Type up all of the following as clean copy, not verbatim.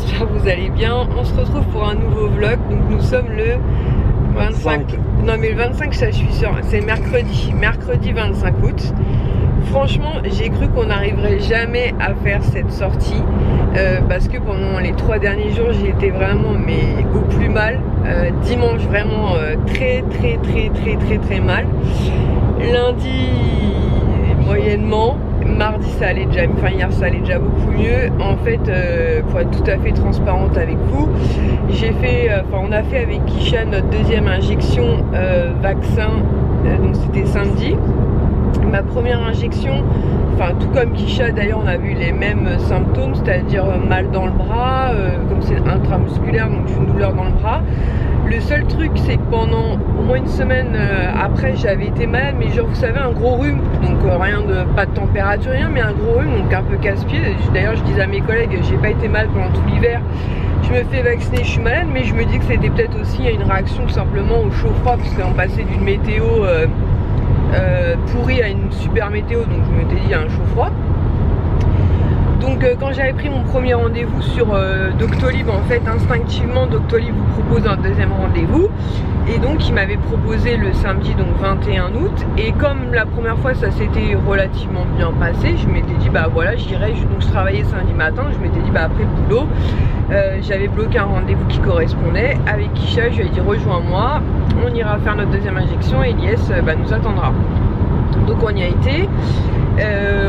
j'espère que vous allez bien. On se retrouve pour un nouveau vlog. Donc nous sommes le 25. Non mais le 25 ça je suis sûre, c'est mercredi 25 août. Franchement j'ai cru qu'on n'arriverait jamais à faire cette sortie parce que pendant les 3 derniers jours j'ai été vraiment mais au plus mal. Dimanche vraiment très mal. Lundi moyennement. Mardi ça allait déjà, enfin hier ça allait déjà beaucoup mieux. En fait pour être tout à fait transparente avec vous, j'ai fait, on a fait avec Kisha notre deuxième injection vaccin, donc c'était samedi. Ma première injection, enfin tout comme Kisha d'ailleurs on a vu les mêmes symptômes, c'est-à-dire mal dans le bras, comme c'est intramusculaire donc une douleur dans le bras. Le seul truc c'est que pendant au moins une semaine après j'avais été malade, mais genre vous savez un gros rhume, donc rien de, pas de température rien, mais un gros rhume, donc un peu casse-pied. D'ailleurs je disais à mes collègues, j'ai pas été malade pendant tout l'hiver, je me fais vacciner, je suis malade, mais je me dis que c'était peut-être aussi une réaction tout simplement au chaud-froid, parce qu'on passait d'une météo pourrie à une super météo, donc je me suis dit un chaud-froid. Donc quand j'avais pris mon premier rendez-vous sur Doctolib, en fait instinctivement Doctolib vous propose un deuxième rendez-vous, et donc il m'avait proposé le samedi donc 21 août, et comme la première fois ça s'était relativement bien passé, je m'étais dit bah voilà j'irai, donc je travaillais samedi matin, je m'étais dit bah après le boulot j'avais bloqué un rendez-vous qui correspondait avec Kisha, je lui ai dit rejoins-moi, on ira faire notre deuxième injection et Elias nous attendra. Donc on y a été,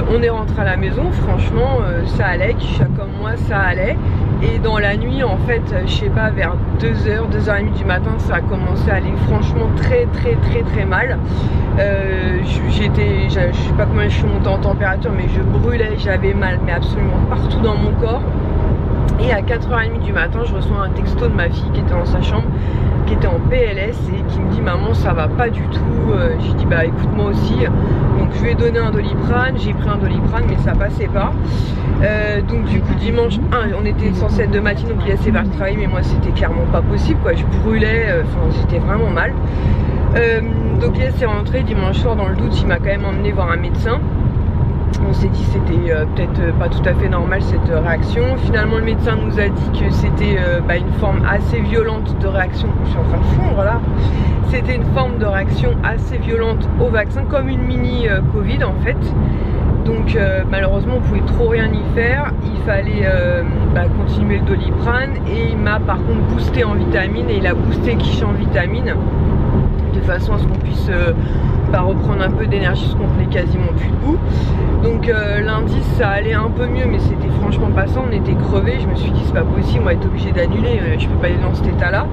on est rentré à la maison, franchement ça allait, Kisha comme moi ça allait. Et dans la nuit en fait, je sais pas, vers 2h, 2h30 du matin, ça a commencé à aller franchement très mal. Je sais pas combien je suis montée en température, mais je brûlais, j'avais mal mais absolument partout dans mon corps. Et à 4h30 du matin, je reçois un texto de ma fille qui était dans sa chambre, qui était en PLS et qui me dit maman ça va pas du tout. J'ai dit bah écoute moi aussi, donc je lui ai donné un Doliprane, j'ai pris un Doliprane mais ça passait pas. Donc du coup dimanche 1 on était censé être de matin, donc il a séparé de travail, mais moi c'était clairement pas possible quoi, je brûlais, j'étais vraiment mal. Donc il s'est rentré dimanche soir, dans le doute il m'a quand même emmené voir un médecin. On s'est dit c'était peut-être pas tout à fait normal cette réaction. Finalement le médecin nous a dit que c'était une forme assez violente de réaction. Je suis en train de fondre là. C'était une forme de réaction assez violente au vaccin, comme une mini Covid en fait. Donc malheureusement on pouvait trop rien y faire. Il fallait continuer le Doliprane, et il m'a par contre boosté en vitamines, et il a boosté Kisha en vitamines de façon à ce qu'on puisse reprendre un peu d'énergie, parce qu'on tenait quasiment plus debout. Donc lundi ça allait un peu mieux, mais c'était franchement pas ça, on était crevés. Je me suis dit c'est pas possible, on va être obligé d'annuler, je peux pas aller dans cet état là.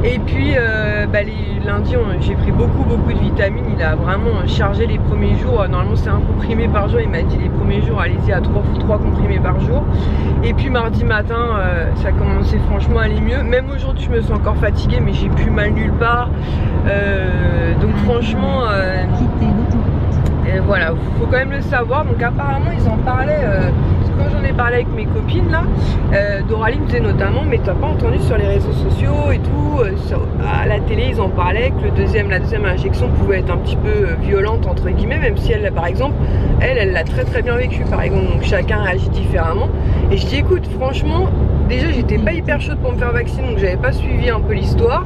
Et puis les lundis j'ai pris beaucoup de vitamines. Il a vraiment chargé les premiers jours, normalement c'est un comprimé par jour, il m'a dit les premiers jours allez-y à 3 comprimés par jour. Et puis mardi matin ça a commencé franchement à aller mieux. Même aujourd'hui je me sens encore fatiguée, mais j'ai plus mal nulle part. Donc franchement voilà, faut quand même le savoir. Donc apparemment ils en parlaient, parce que quand j'en ai parlé avec mes copines là, Doraline me disait notamment mais t'as pas entendu sur les réseaux sociaux et tout, à la télé ils en parlaient que la deuxième injection pouvait être un petit peu violente entre guillemets, même si elle par exemple elle l'a très bien vécu par exemple, donc chacun réagit différemment. Et je dis écoute franchement déjà j'étais pas hyper chaude pour me faire vacciner, donc j'avais pas suivi un peu l'histoire.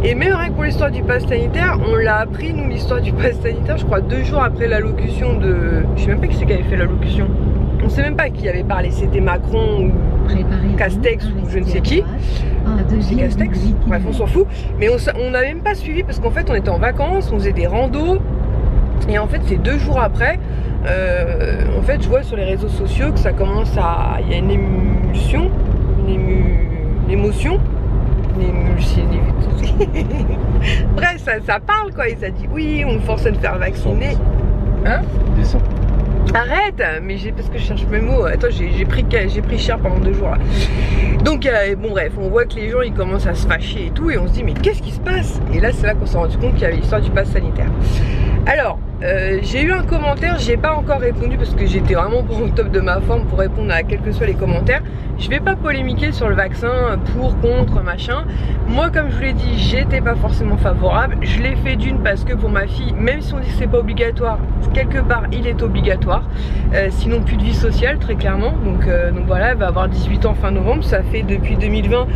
Et même rien que pour l'histoire du pass sanitaire, on l'a appris nous l'histoire du pass sanitaire je crois 2 jours après l'allocution de... Je sais même pas qui c'est qui avait fait l'allocution. On sait même pas qui avait parlé, c'était Macron ou Castex ou je ne sais qui. C'est Castex, bref on s'en fout. Mais on n'a même pas suivi parce qu'en fait on était en vacances, on faisait des randos. Et en fait c'est 2 jours après, en fait je vois sur les réseaux sociaux que ça commence à... Il y a une émulsion, une émotion. Bref ça parle quoi, il s'est dit oui on me forçait de faire vacciner. Hein? Descends. Arrête, mais parce que je cherche mes mots. Attends, j'ai pris cher pendant 2 jours là. Donc bon bref, on voit que les gens ils commencent à se fâcher et tout, et on se dit mais qu'est-ce qui se passe? Et là c'est là qu'on s'est rendu compte qu'il y avait l'histoire du pass sanitaire. Alors, j'ai eu un commentaire, j'ai pas encore répondu parce que j'étais vraiment pas au top de ma forme pour répondre à quels que soient les commentaires. Je vais pas polémiquer sur le vaccin pour, contre, machin. Moi, comme je vous l'ai dit, j'étais pas forcément favorable. Je l'ai fait d'une parce que pour ma fille, même si on dit que c'est pas obligatoire, quelque part il est obligatoire. Sinon plus de vie sociale, très clairement. Donc voilà, elle va avoir 18 ans fin novembre. Ça fait depuis 2020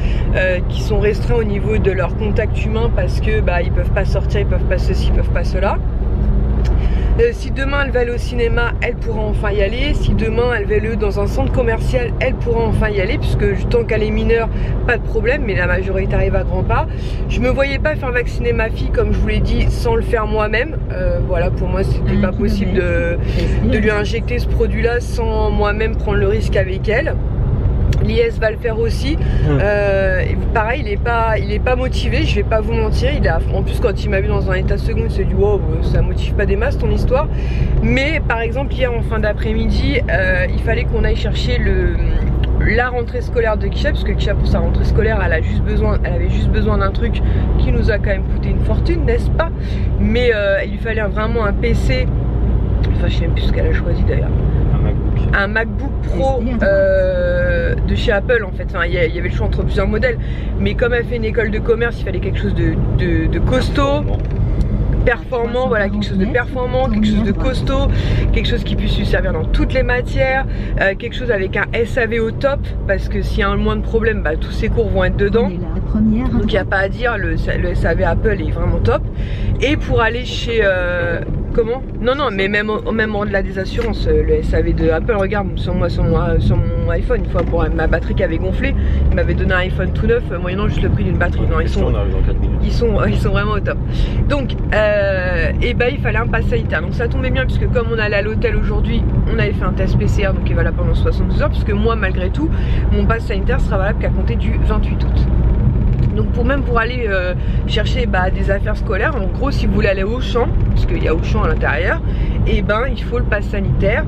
qu'ils sont restreints au niveau de leur contact humain parce que ils peuvent pas sortir, ils peuvent pas ceci, ils peuvent pas cela. Si demain elle va aller au cinéma, elle pourra enfin y aller. Si demain elle va aller dans un centre commercial, elle pourra enfin y aller, puisque tant qu'elle est mineure, pas de problème, mais la majorité arrive à grands pas. Je me voyais pas faire vacciner ma fille, comme je vous l'ai dit, sans le faire moi-même. Voilà, pour moi c'était pas possible de lui injecter ce produit là sans moi-même prendre le risque avec elle. L'IS va le faire aussi. Pareil, il est pas motivé, je vais pas vous mentir. En plus, quand il m'a vu dans un état second, il s'est dit wow, ça motive pas des masses ton histoire. Mais par exemple, hier en fin d'après-midi, il fallait qu'on aille chercher la rentrée scolaire de Kisha, parce que Kisha pour sa rentrée scolaire elle avait juste besoin d'un truc qui nous a quand même coûté une fortune, n'est-ce pas? Mais il lui fallait vraiment un PC. Enfin, je sais même plus ce qu'elle a choisi d'ailleurs. Un MacBook Pro de chez Apple en fait. Enfin, il y avait le choix entre plusieurs modèles, mais comme elle fait une école de commerce, il fallait quelque chose de costaud, performant, voilà, quelque chose de performant, quelque chose de costaud, quelque chose qui puisse lui servir dans toutes les matières, quelque chose avec un SAV au top, parce que s'il y a un moins de problème, tous ses cours vont être dedans. Donc il n'y a pas à dire, le SAV Apple est vraiment top. Et pour aller chez comment? Non, mais même au-delà des assurances, le SAV de Apple, regarde, sur mon iPhone, une fois pour ma batterie qui avait gonflé, il m'avait donné un iPhone tout neuf, moyennant juste le prix d'une batterie. Non, ils sont vraiment au top. Donc, il fallait un pass sanitaire. Donc ça tombait bien, puisque comme on allait à l'hôtel aujourd'hui, on avait fait un test PCR, donc il est valable pendant 72 heures, puisque moi, malgré tout, mon pass sanitaire sera valable qu'à compter du 28 août. Donc pour aller chercher des affaires scolaires, en gros si vous voulez aller au Auchan, parce qu'il y a Auchan à l'intérieur, il faut le pass sanitaire.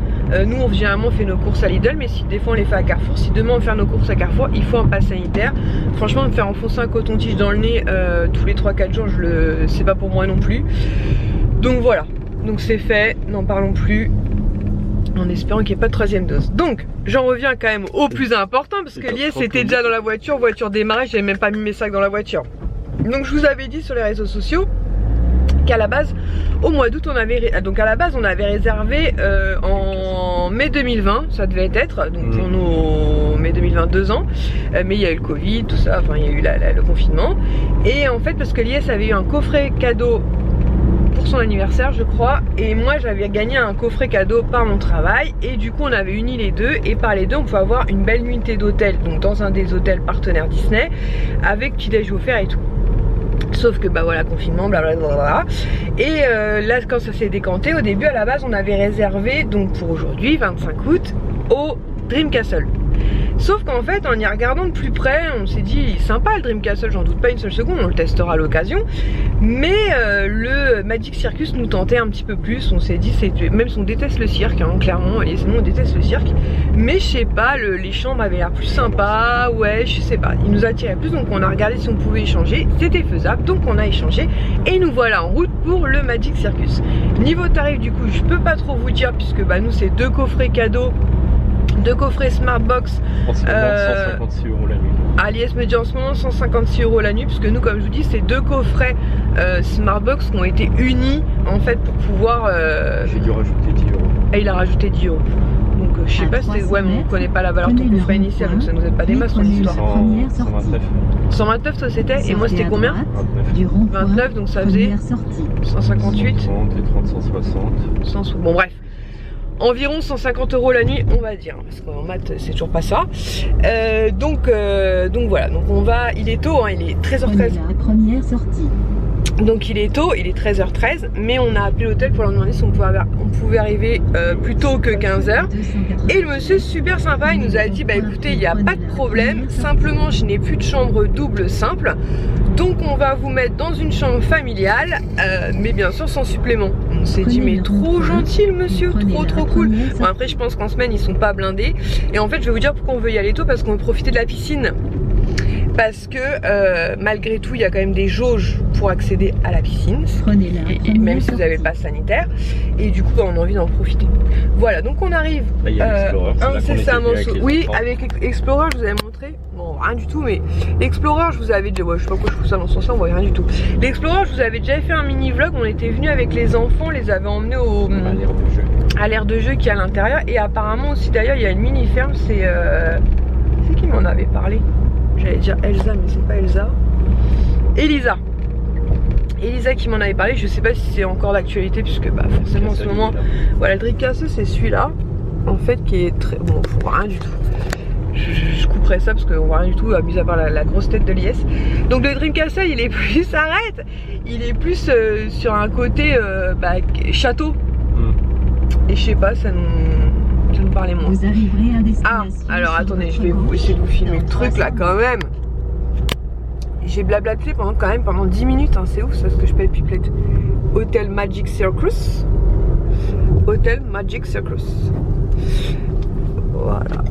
Nous on généralement fait nos courses à Lidl, mais si des fois on les fait à Carrefour, si demain on fait nos courses à Carrefour, il faut un pass sanitaire. Franchement, me faire enfoncer un coton-tige dans le nez tous les 3-4 jours, c'est pas pour moi non plus. Donc voilà, donc c'est fait, n'en parlons plus, en espérant qu'il n'y ait pas de troisième dose. Donc j'en reviens quand même au plus important, parce que Lies était déjà dans la voiture démarrée, j'avais même pas mis mes sacs dans la voiture. Donc je vous avais dit sur les réseaux sociaux qu'à la base, au mois d'août, on avait réservé en mai 2020, ça devait être, donc pour nos mai 2020, 2 ans, mais il y a eu le Covid, tout ça, enfin il y a eu le confinement. Et en fait, parce que Lies avait eu un coffret cadeau pour son anniversaire, je crois, et moi j'avais gagné un coffret cadeau par mon travail, et du coup on avait uni les deux, et par les deux on pouvait avoir une belle nuitée d'hôtel, donc dans un des hôtels partenaires Disney, avec petit déj offert et tout. Sauf que voilà, confinement, blablabla. Et là quand ça s'est décanté, au début à la base on avait réservé donc pour aujourd'hui 25 août au Dream Castle. Sauf qu'en fait, en y regardant de plus près, on s'est dit sympa le Dream Castle, j'en doute pas une seule seconde, on le testera à l'occasion. Mais le Magic Circus nous tentait un petit peu plus. On s'est dit, même si on déteste le cirque, hein, clairement, on déteste le cirque. Mais je sais pas, les chambres avaient l'air plus sympas, ouais, je sais pas, ils nous attiraient plus. Donc on a regardé si on pouvait échanger, c'était faisable, donc on a échangé. Et nous voilà en route pour le Magic Circus. Niveau tarif, du coup, je peux pas trop vous dire, puisque nous c'est 2 coffrets cadeaux. 2 coffrets Smartbox. 156 € la nuit. Alias me dit en ce moment 156 € la nuit, puisque nous, comme je vous dis, c'est 2 coffrets Smartbox qui ont été unis en fait pour pouvoir. J'ai dû rajouter 10 €. Et il a rajouté 10 €. Donc je sais pas, c'était. Ouais, mais on connaît pas la valeur de ton coffret initial, donc ça nous aide pas des masses en histoire. 129. 129 ça c'était, et moi c'était combien? 29, donc ça faisait 158. 130 et 30, 160. Bon bref. Environ 150 € la nuit, on va dire, parce qu'en maths c'est toujours pas ça. Donc voilà, donc on va, il est tôt, hein, il est 13h13. La première sortie. Donc il est tôt, il est 13h13, mais on a appelé l'hôtel pour leur demander si on pouvait arriver plus tôt que 15h. Et le monsieur super sympa, il nous a dit écoutez, il n'y a pas de problème, simplement je n'ai plus de chambre double simple, donc on va vous mettre dans une chambre familiale, mais bien sûr sans supplément. On s'est dit mais trop gentil le monsieur, trop cool. Bon, après je pense qu'en semaine ils sont pas blindés, et en fait je vais vous dire pourquoi on veut y aller tôt, parce qu'on veut profiter de la piscine. parce que malgré tout il y a quand même des jauges pour accéder à la piscine, et même si vous avez le pass sanitaire, et du coup bah, on a envie d'en profiter. Voilà, donc on arrive incessamment. Oui, avec Explorer je vous avais montré, bon rien du tout, mais l'Explorer je vous avais déjà, ouais, je sais pas pourquoi je fous ça dans ce sens là, on voit rien du tout. L'Explorer je vous avais déjà fait un mini vlog, on était venu avec les enfants, on les avait emmenés au à l'aire de jeu qui est à l'intérieur, et apparemment aussi d'ailleurs il y a une mini ferme, c'est qui m'en avait parlé, j'allais dire Elsa mais c'est pas Elsa, Elisa qui m'en avait parlé, je sais pas si c'est encore d'actualité puisque bah forcément en ce moment, voilà, le Dreamcastle c'est celui-là en fait qui est très, bon on voit rien du tout, je couperai ça parce qu'on voit rien du tout, mis à part la grosse tête de l'IS. Donc le Dreamcastle il est plus, il est plus sur un côté bah, château, et je sais pas, ça nous parlait moins. Vous arriverez à destination. Ah, alors attendez, je vais essayer de vous filmer le truc là quand même. J'ai blablaté pendant 10 minutes, hein, c'est ouf ça, ce que je peux être pipelette. Hôtel Magic Circus. Hôtel Magic Circus. Voilà.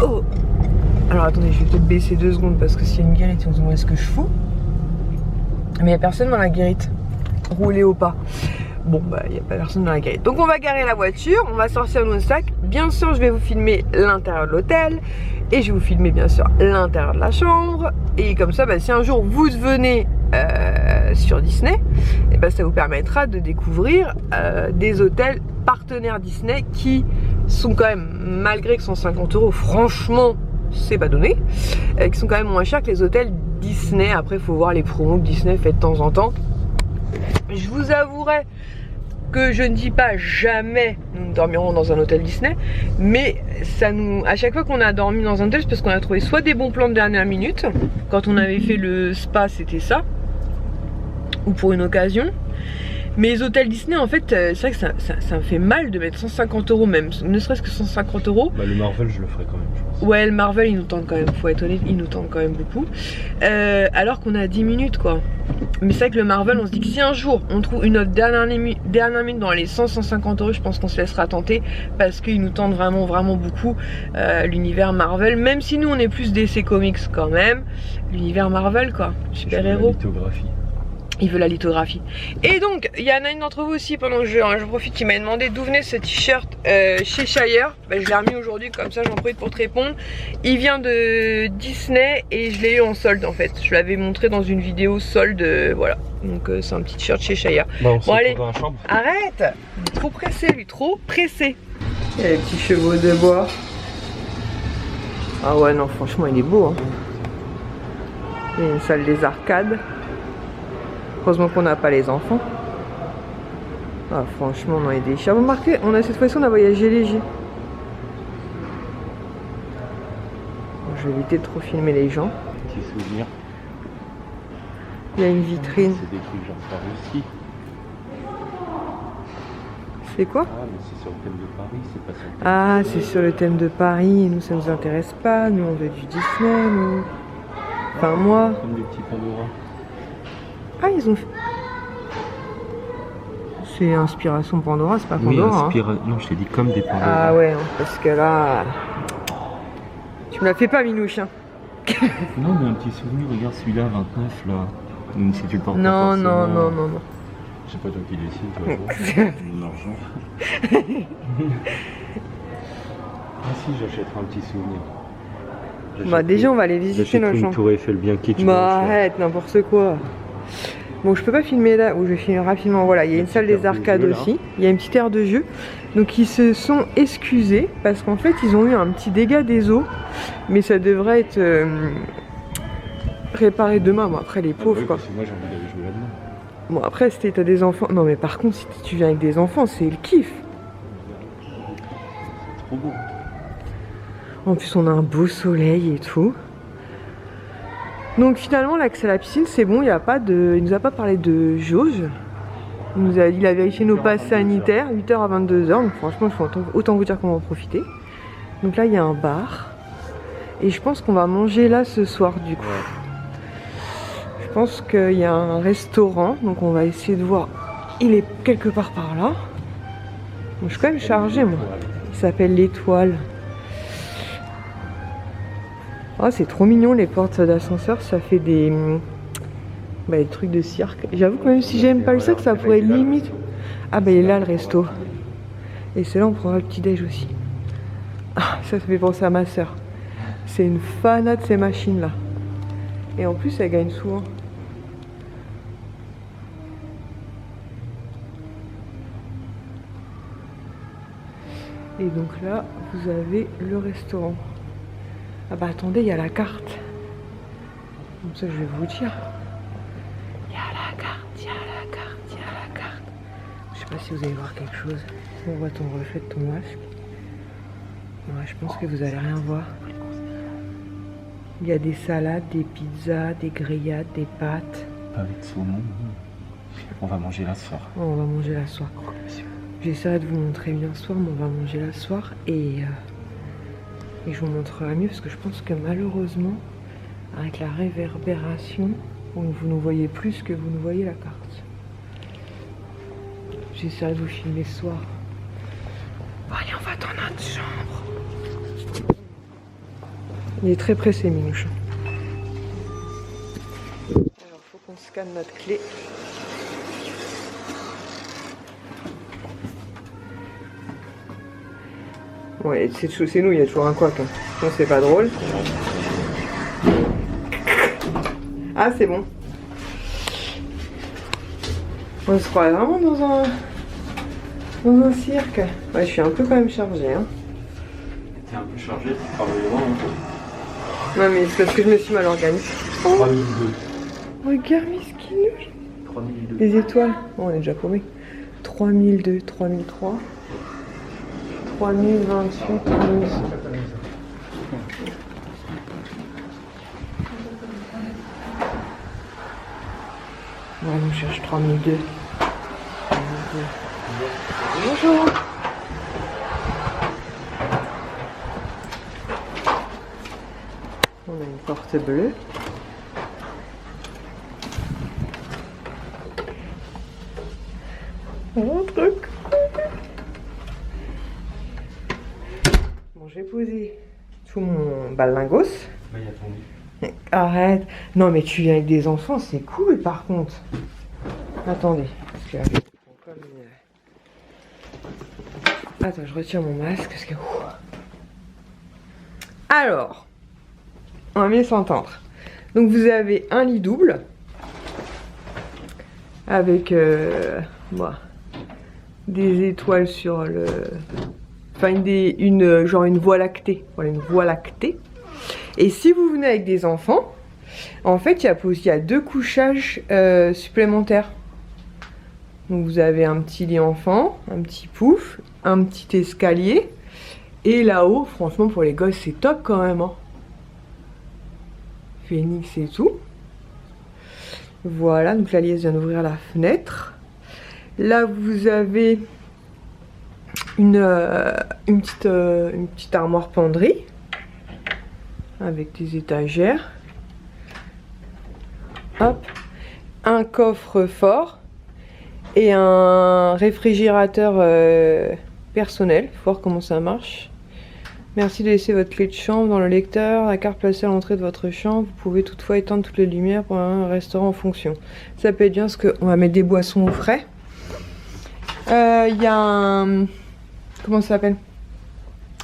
Oh. Alors attendez, je vais peut-être baisser 2 secondes parce que s'il y a une guérite, on se demande ce que je fous. Mais il n'y a personne dans la guérite. Rouler au pas. Bon bah il n'y a pas personne dans la guérite. Donc on va garer la voiture, on va sortir nos sacs. Bien sûr je vais vous filmer l'intérieur de l'hôtel. Et je vais vous filmer bien sûr l'intérieur de la chambre. Et comme ça bah, si un jour vous venez sur Disney, et bah, ça vous permettra de découvrir des hôtels partenaires Disney qui sont quand même, malgré que 150 €, franchement c'est pas donné, qui sont quand même moins chers que les hôtels Disney. Après il faut voir les promos que Disney fait de temps en temps. Je vous avouerai que je ne dis pas jamais nous dormirons dans un hôtel Disney, mais ça nous, à chaque fois qu'on a dormi dans un hôtel, c'est parce qu'on a trouvé soit des bons plans de dernière minute, quand on avait fait le spa c'était ça, ou pour une occasion. Mais les hôtels Disney en fait, c'est vrai que ça me fait mal de mettre 150 € même, ne serait-ce que 150 €. Bah le Marvel je le ferai quand même je pense. Ouais le Marvel il nous tente quand même, faut être honnête, il nous tente quand même beaucoup. Alors qu'on a 10 minutes quoi. Mais c'est vrai que le Marvel on se dit que si un jour on trouve une offre dernière minute dans les 100-150 €, je pense qu'on se laissera tenter, parce qu'il nous tente vraiment beaucoup l'univers Marvel, même si nous on est plus DC Comics quand même. L'univers Marvel quoi, super héros. Il veut la lithographie. Et donc, il y en a une d'entre vous aussi, pendant que je profite, qui m'a demandé d'où venait ce t-shirt chez Shire. Bah, je l'ai remis aujourd'hui, comme ça j'en profite pour te répondre. Il vient de Disney et je l'ai eu en solde en fait. Je l'avais montré dans une vidéo solde, voilà. Donc c'est un petit t-shirt chez Shire. Bah, bon allez, dans la chambre. Arrête. Trop pressé lui, trop pressé. Il y a les petits chevaux de bois. Ah ouais non, franchement il est beau hein. Il y a une salle des arcades. Heureusement qu'on n'a pas les enfants. Ah franchement on a des chats. Vous remarquez, on a cette fois-ci on a voyagé léger. Bon, je vais éviter de trop filmer les gens. Petit souvenir. Il y a une vitrine. C'est des trucs genre Paris aussi. C'est quoi? Ah mais c'est sur le thème de Paris, c'est pas sur le thème. Ah c'est sur le thème de Paris. Nous ça nous intéresse pas. Nous on veut du Disney. Nous. Enfin moi. Comme des petits Pandora. Ah ils ont fait... C'est inspiration Pandora, c'est pas Pandora. Oui, non je t'ai dit comme des Pandora. Ah ouais, parce que là... Tu me la fais pas Minouche hein. Non mais un petit souvenir, regarde celui-là, 29 là. Même si tu le portes pas non, forcément. non. Je sais pas toi qui décide, toi. Mon argent. Ah si, j'achèterai un petit souvenir. Bah déjà on va aller visiter nos chambres. Une tour Eiffel bien kitsch. Bah arrête, n'importe quoi. Bon je peux pas filmer là, ou je vais filmer rapidement. Voilà, il y a une salle des arcades aussi. Il y a une petite aire de jeu. Donc ils se sont excusés parce qu'en fait ils ont eu un petit dégât des eaux. Mais ça devrait être réparé demain. Bon après les pauvres quoi. Parce que moi j'ai envie d'aller jouer là-dedans. Bon après si t'as des enfants. Non mais par contre si tu viens avec des enfants c'est le kiff. C'est trop beau. En plus on a un beau soleil et tout. Donc finalement l'accès à la piscine c'est bon, il nous a pas parlé de jauge. Il a vérifié nos passes sanitaires, 8h à 22h, donc franchement il faut autant vous dire qu'on va en profiter. Donc là il y a un bar. Et je pense qu'on va manger là ce soir du coup. Je pense qu'il y a un restaurant, donc on va essayer de voir. Il est quelque part par là. Bon, je suis quand même chargée moi. Il s'appelle l'Étoile. Oh, c'est trop mignon les portes d'ascenseur, ça fait des trucs de cirque. J'avoue que même si j'aime pas le cirque, ça pourrait limite... Ah bah il est là le resto. Et c'est là on prendra le petit déj aussi. Ah, ça fait penser à ma soeur. C'est une fanat de ces machines là. Et en plus elle gagne souvent. Et donc là vous avez le restaurant. Ah bah attendez, il y a la carte. Comme ça je vais vous dire. Il y a la carte, il y a la carte, il y a la carte. Je sais pas si vous allez voir quelque chose. On voit ton reflet de ton masque. Ouais, je pense que vous allez rien voir. Il y a des salades, des pizzas, des grillades, des pâtes. Pas avec saumon. On va manger la soir. Oh, on va manger la soir. J'essaierai de vous montrer bien ce soir, mais on va manger la soir et je vous montrerai mieux parce que je pense que malheureusement, avec la réverbération, vous nous voyez plus que vous nous voyez la carte. J'essaierai de vous filmer ce soir. Bon, allez, on va dans notre chambre. Il est très pressé, Minouche. Alors, faut qu'on scanne notre clé. Ouais, c'est nous, il y a toujours un couac. Hein. Sinon, c'est pas drôle. Ah, c'est bon. On se croit vraiment dans un cirque. Ouais, je suis un peu quand même chargée. Hein. T'es un peu chargé, tu travailles loin un peu. Non, mais c'est parce que je me suis mal organisée. Oh, 3002. regarde, Miskinouche. 3002. Les étoiles. Oh, on est déjà paumé. 3002, 3003. 3028, 3000. Ouais, on cherche 3002. Bonjour. On a une porte bleue. Oh, truc. Bon, j'ai posé tout mon balingos. Bah, il a tendu. Arrête. Non, mais tu viens avec des enfants, c'est cool par contre. Attendez. Parce que avec comme attends, je retire mon masque parce que. Alors, on va mieux s'entendre. Donc vous avez un lit double avec des étoiles sur le. Enfin une voie lactée. Voilà, une voie lactée. Et si vous venez avec des enfants, en fait il y a 2 couchages supplémentaires. Donc vous avez un petit lit enfant, un petit pouf, un petit escalier. Et là-haut, franchement pour les gosses c'est top quand même. Hein. Phoenix et tout. Voilà, donc la liesse vient d'ouvrir la fenêtre. Là vous avez une petite armoire penderie avec des étagères. Hop, un coffre-fort et un réfrigérateur personnel. Faut voir comment ça marche. Merci de laisser votre clé de chambre dans le lecteur. La carte placée à l'entrée de votre chambre. Vous pouvez toutefois éteindre toutes les lumières pour un restaurant en fonction. Ça peut être bien parce qu'on va mettre des boissons au frais. Il y a un... Comment ça s'appelle?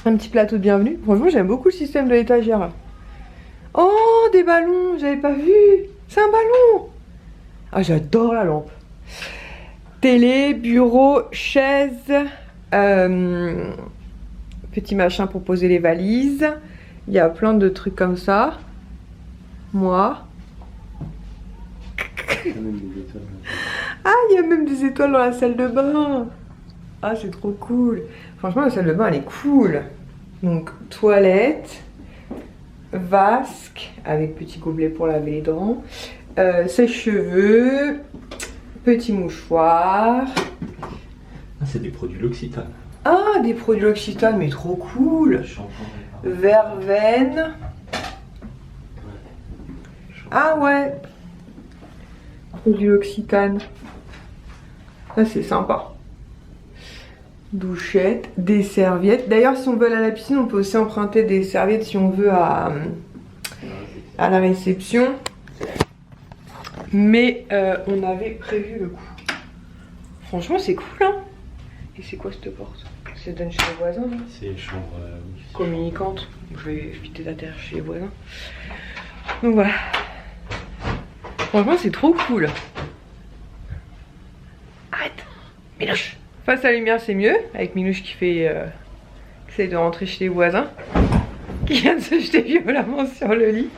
Un petit plateau de bienvenue. Franchement, j'aime beaucoup le système de l'étagère. Oh, des ballons, j'avais pas vu. C'est un ballon. Ah, j'adore la lampe. Télé, bureau, chaise, petit machin pour poser les valises. Il y a plein de trucs comme ça. Moi. Ah, il y a même des étoiles dans la salle de bain. Ah, c'est trop cool. Franchement, la salle de bain, elle est cool. Donc, toilette, vasque, avec petit gobelet pour laver les dents, sèche-cheveux, petit mouchoir. Ah, c'est des produits L'Occitane. Ah, des produits L'Occitane, mais trop cool. Verveine. Ah ouais. Produits L'Occitane. Ça, c'est sympa. Douchette, des serviettes. D'ailleurs, si on veut aller à la piscine, on peut aussi emprunter des serviettes si on veut à à la réception. Mais on avait prévu le coup. Franchement c'est cool hein. Et c'est quoi cette porte? Ça donne chez les voisins là. C'est une chambre communicante. Je vais éviter d'atterrir chez les voisins. Donc voilà. Franchement c'est trop cool. Arrête Milouche. Face à la lumière c'est mieux. Avec Milouche qui fait qui essaye de rentrer chez les voisins. Qui vient de se jeter violemment sur le lit.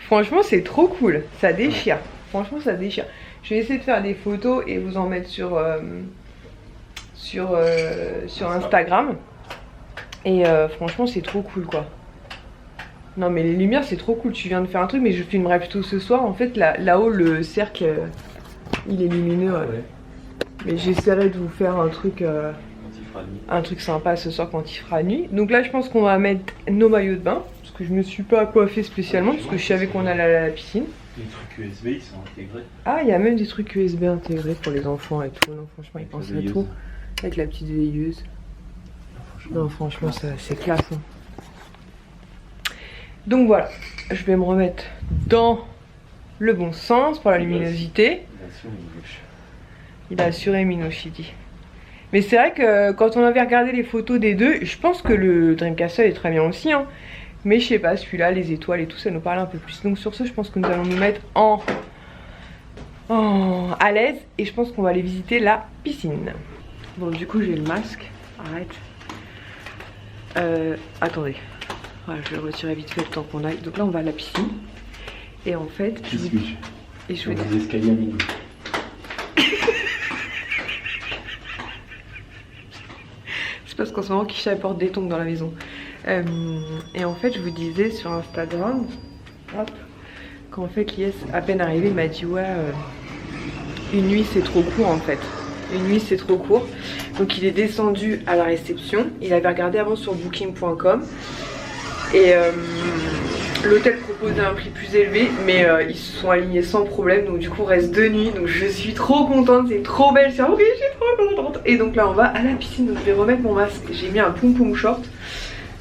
Franchement c'est trop cool. Ça déchire. Franchement ça déchire. Je vais essayer de faire des photos et vous en mettre sur Instagram. Et franchement c'est trop cool quoi. Non mais les lumières c'est trop cool. Tu viens de faire un truc mais je filmerai plutôt ce soir. En fait là-haut le cercle il est lumineux ouais. Mais j'essaierai de vous faire un truc sympa ce soir quand il fera nuit. Donc là je pense qu'on va mettre nos maillots de bain. Parce que je me suis pas coiffée spécialement. Parce que je savais qu'on allait aller à la piscine. Les trucs USB ils sont intégrés. Ah il y a même des trucs USB intégrés pour les enfants et tout. Non franchement ils pensent à tout. Avec la petite veilleuse. Non franchement c'est classe hein. Donc voilà, je vais me remettre dans le bon sens pour la luminosité. Il a assuré Milouche, il dit. Mais c'est vrai que quand on avait regardé les photos des deux, je pense que le Dreamcastle est très bien aussi hein. Mais je sais pas, celui-là, les étoiles et tout, ça nous parle un peu plus. Donc sur ce, je pense que nous allons nous mettre à l'aise. Et je pense qu'on va aller visiter la piscine. Bon du coup j'ai le masque. Arrête. Attendez. Voilà, je vais le retirer vite fait le temps qu'on aille. Donc là on va à la piscine. Et en fait je vais des escaliers à midi. C'est parce qu'en ce moment Kisha apporte des tongs dans la maison. Et en fait je vous disais sur Instagram qu'en fait Lies à peine arrivé il m'a dit ouais une nuit c'est trop court en fait. Une nuit c'est trop court. Donc il est descendu à la réception. Il avait regardé avant sur booking.com. Et l'hôtel proposait un prix plus élevé. Mais ils se sont alignés sans problème. Donc du coup on reste 2 nuits. Donc je suis trop contente. C'est trop belle surprise. Je suis trop contente. Et donc là on va à la piscine. Donc je vais remettre mon masque. J'ai mis un poum poum short.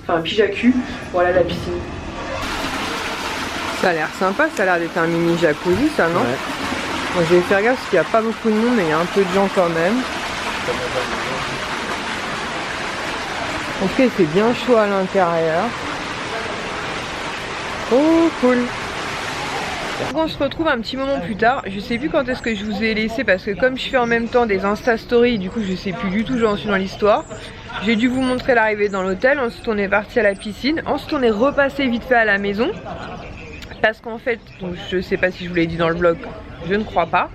Enfin un pyjama. Voilà la piscine. Ça a l'air sympa. Ça a l'air d'être un mini jacuzzi ça non ouais. Bon, je vais faire gaffe parce qu'il n'y a pas beaucoup de monde. Mais il y a un peu de gens quand même. En tout cas il fait bien chaud à l'intérieur. Oh cool. On se retrouve un petit moment plus tard. Je sais plus quand est-ce que je vous ai laissé parce que comme je fais en même temps des Insta Stories, du coup je sais plus du tout où j'en suis dans l'histoire. J'ai dû vous montrer l'arrivée dans l'hôtel. Ensuite on est parti à la piscine. Ensuite on est repassé vite fait à la maison. Parce qu'en fait, donc je sais pas si je vous l'ai dit dans le vlog, je ne crois pas.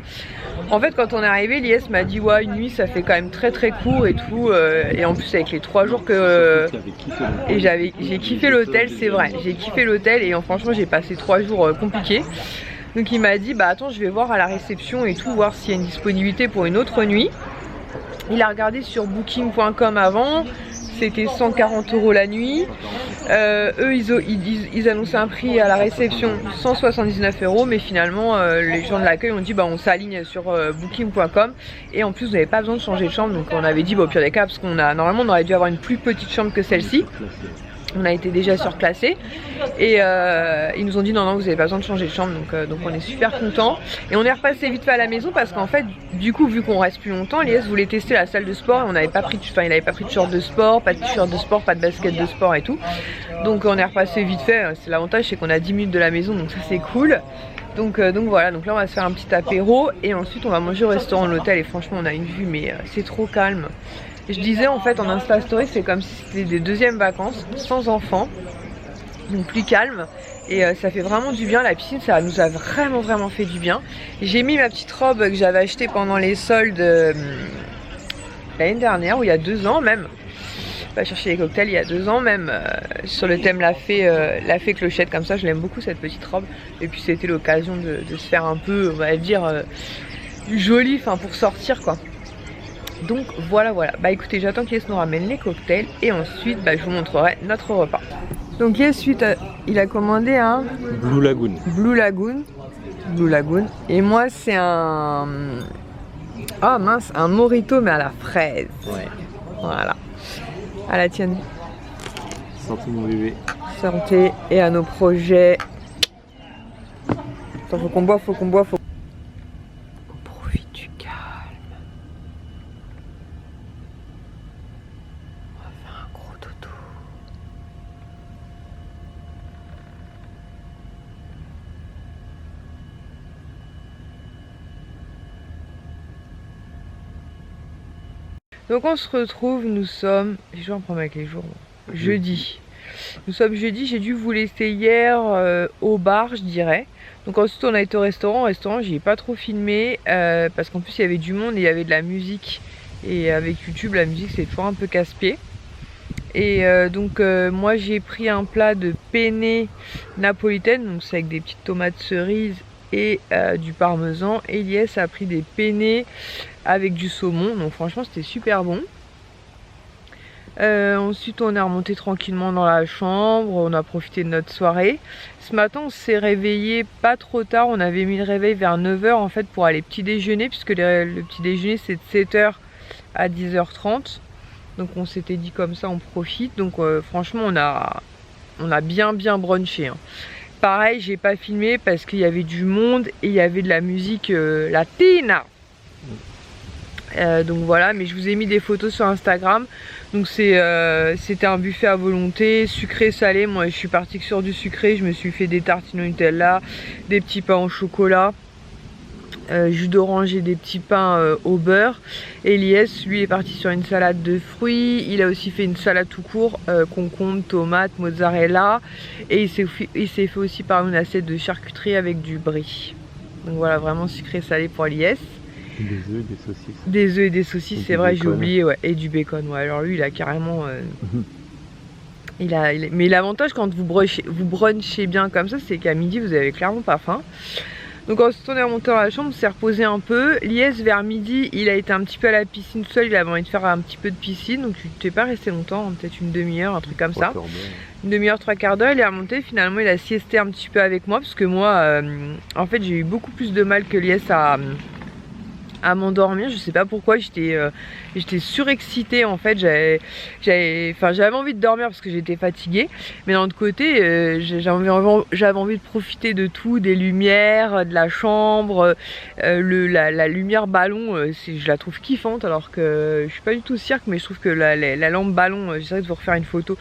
En fait quand on est arrivé, Lies m'a dit ouais une nuit ça fait quand même très très court et tout. Et en plus avec les 3 jours que... Et j'ai kiffé l'hôtel, c'est vrai. J'ai kiffé l'hôtel et franchement j'ai passé 3 jours compliqués. Donc il m'a dit bah attends je vais voir à la réception et tout, voir s'il y a une disponibilité pour une autre nuit. Il a regardé sur booking.com avant. C'était 140 € la nuit. Eux ils annonçaient un prix à la réception 179 €, mais finalement les gens de l'accueil ont dit bah on s'aligne sur booking.com et en plus vous n'avez pas besoin de changer de chambre. Donc on avait dit bah, au pire des cas parce qu'on a normalement on aurait dû avoir une plus petite chambre que celle-ci. On a été déjà surclassé et ils nous ont dit non vous n'avez pas besoin de changer de chambre, donc on est super contents. Et on est repassé vite fait à la maison parce qu'en fait du coup vu qu'on reste plus longtemps, Lies voulait tester la salle de sport et on n'avait pas pris il n'avait pas pris de short de sport, pas de t-shirt de sport, pas de basket de sport et tout. Donc on est repassé vite fait. C'est l'avantage c'est qu'on a 10 minutes de la maison, donc ça c'est cool. Donc voilà, donc là on va se faire un petit apéro et ensuite on va manger au restaurant de l'hôtel et franchement on a une vue mais c'est trop calme. Je disais en fait en Insta Story c'est comme si c'était des deuxièmes vacances sans enfants, donc plus calme et ça fait vraiment du bien. La piscine ça nous a vraiment fait du bien. J'ai mis ma petite robe que j'avais achetée pendant les soldes l'année dernière ou il y a 2 ans même. Pas chercher les cocktails il y a 2 ans même sur le thème la fée clochette, comme ça je l'aime beaucoup cette petite robe et puis c'était l'occasion de se faire un peu on va dire joli, enfin pour sortir quoi. Donc voilà. Bah écoutez j'attends qu'Ies nous ramène les cocktails et ensuite bah, je vous montrerai notre repas. Donc Ies suite il a commandé un Blue Lagoon et moi c'est un un mojito mais à la fraise. Ouais. Voilà. À la tienne. Santé mon bébé. Santé et à nos projets Attends, faut qu'on boive, On profite du calme. On va faire un gros dodo. Donc on se retrouve, nous sommes... J'ai joué un problème avec les jours. Jeudi. Nous sommes jeudi, j'ai dû vous laisser hier au bar, je dirais. Donc ensuite on a été au restaurant. Au restaurant, j'y ai pas trop filmé parce qu'en plus il y avait du monde et il y avait de la musique. Et avec YouTube, la musique c'est toujours un peu casse-pied. Et donc moi j'ai pris un plat de penne napolitaine, donc c'est avec des petites tomates cerises et du parmesan. Elias a pris des penne avec du saumon, donc franchement c'était super bon. Ensuite on est remonté tranquillement dans la chambre, on a profité de notre soirée. Ce matin on s'est réveillé pas trop tard, on avait mis le réveil vers 9 h en fait pour aller petit déjeuner, puisque le petit déjeuner c'est de 7 h à 10 h 30. Donc on s'était dit comme ça on profite, donc franchement on a bien brunché hein. Pareil, j'ai pas filmé parce qu'il y avait du monde et il y avait de la musique latina. Donc voilà, mais je vous ai mis des photos sur Instagram. Donc c'était un buffet à volonté, sucré, salé. Moi je suis partie que sur du sucré, je me suis fait des tartines au Nutella, des petits pains au chocolat, jus d'orange et des petits pains au beurre. Elias lui est parti sur une salade de fruits. Il a aussi fait une salade tout court, concombre, tomate, mozzarella. Et il s'est fait aussi par une assiette de charcuterie avec du brie. Donc voilà, vraiment sucré salé pour Elias. Des œufs et des saucisses. Des œufs et des saucisses, c'est vrai, j'ai oublié, ouais. Et du bacon, ouais. Alors lui, il a carrément... Mais l'avantage quand vous brunchez bien comme ça, c'est qu'à midi, vous avez clairement pas faim. Donc ensuite, on est remonté dans la chambre, on s'est reposé un peu. Lies, vers midi, il a été un petit peu à la piscine tout seul, il avait envie de faire un petit peu de piscine. Donc il n'était pas resté longtemps, peut-être une demi-heure, un truc comme ça. Une demi-heure, 3/4 d'heure, il est remonté. Finalement, il a siesté un petit peu avec moi, parce que moi, en fait, j'ai eu beaucoup plus de mal que Lies à m'endormir. Je sais pas pourquoi, j'étais surexcitée en fait. J'avais envie de dormir parce que j'étais fatiguée, mais d'un autre côté j'avais envie de profiter de tout, des lumières, de la chambre, la lumière ballon, je la trouve kiffante, alors que je suis pas du tout cirque, mais je trouve que la lampe ballon, j'essaierai de vous refaire une photo.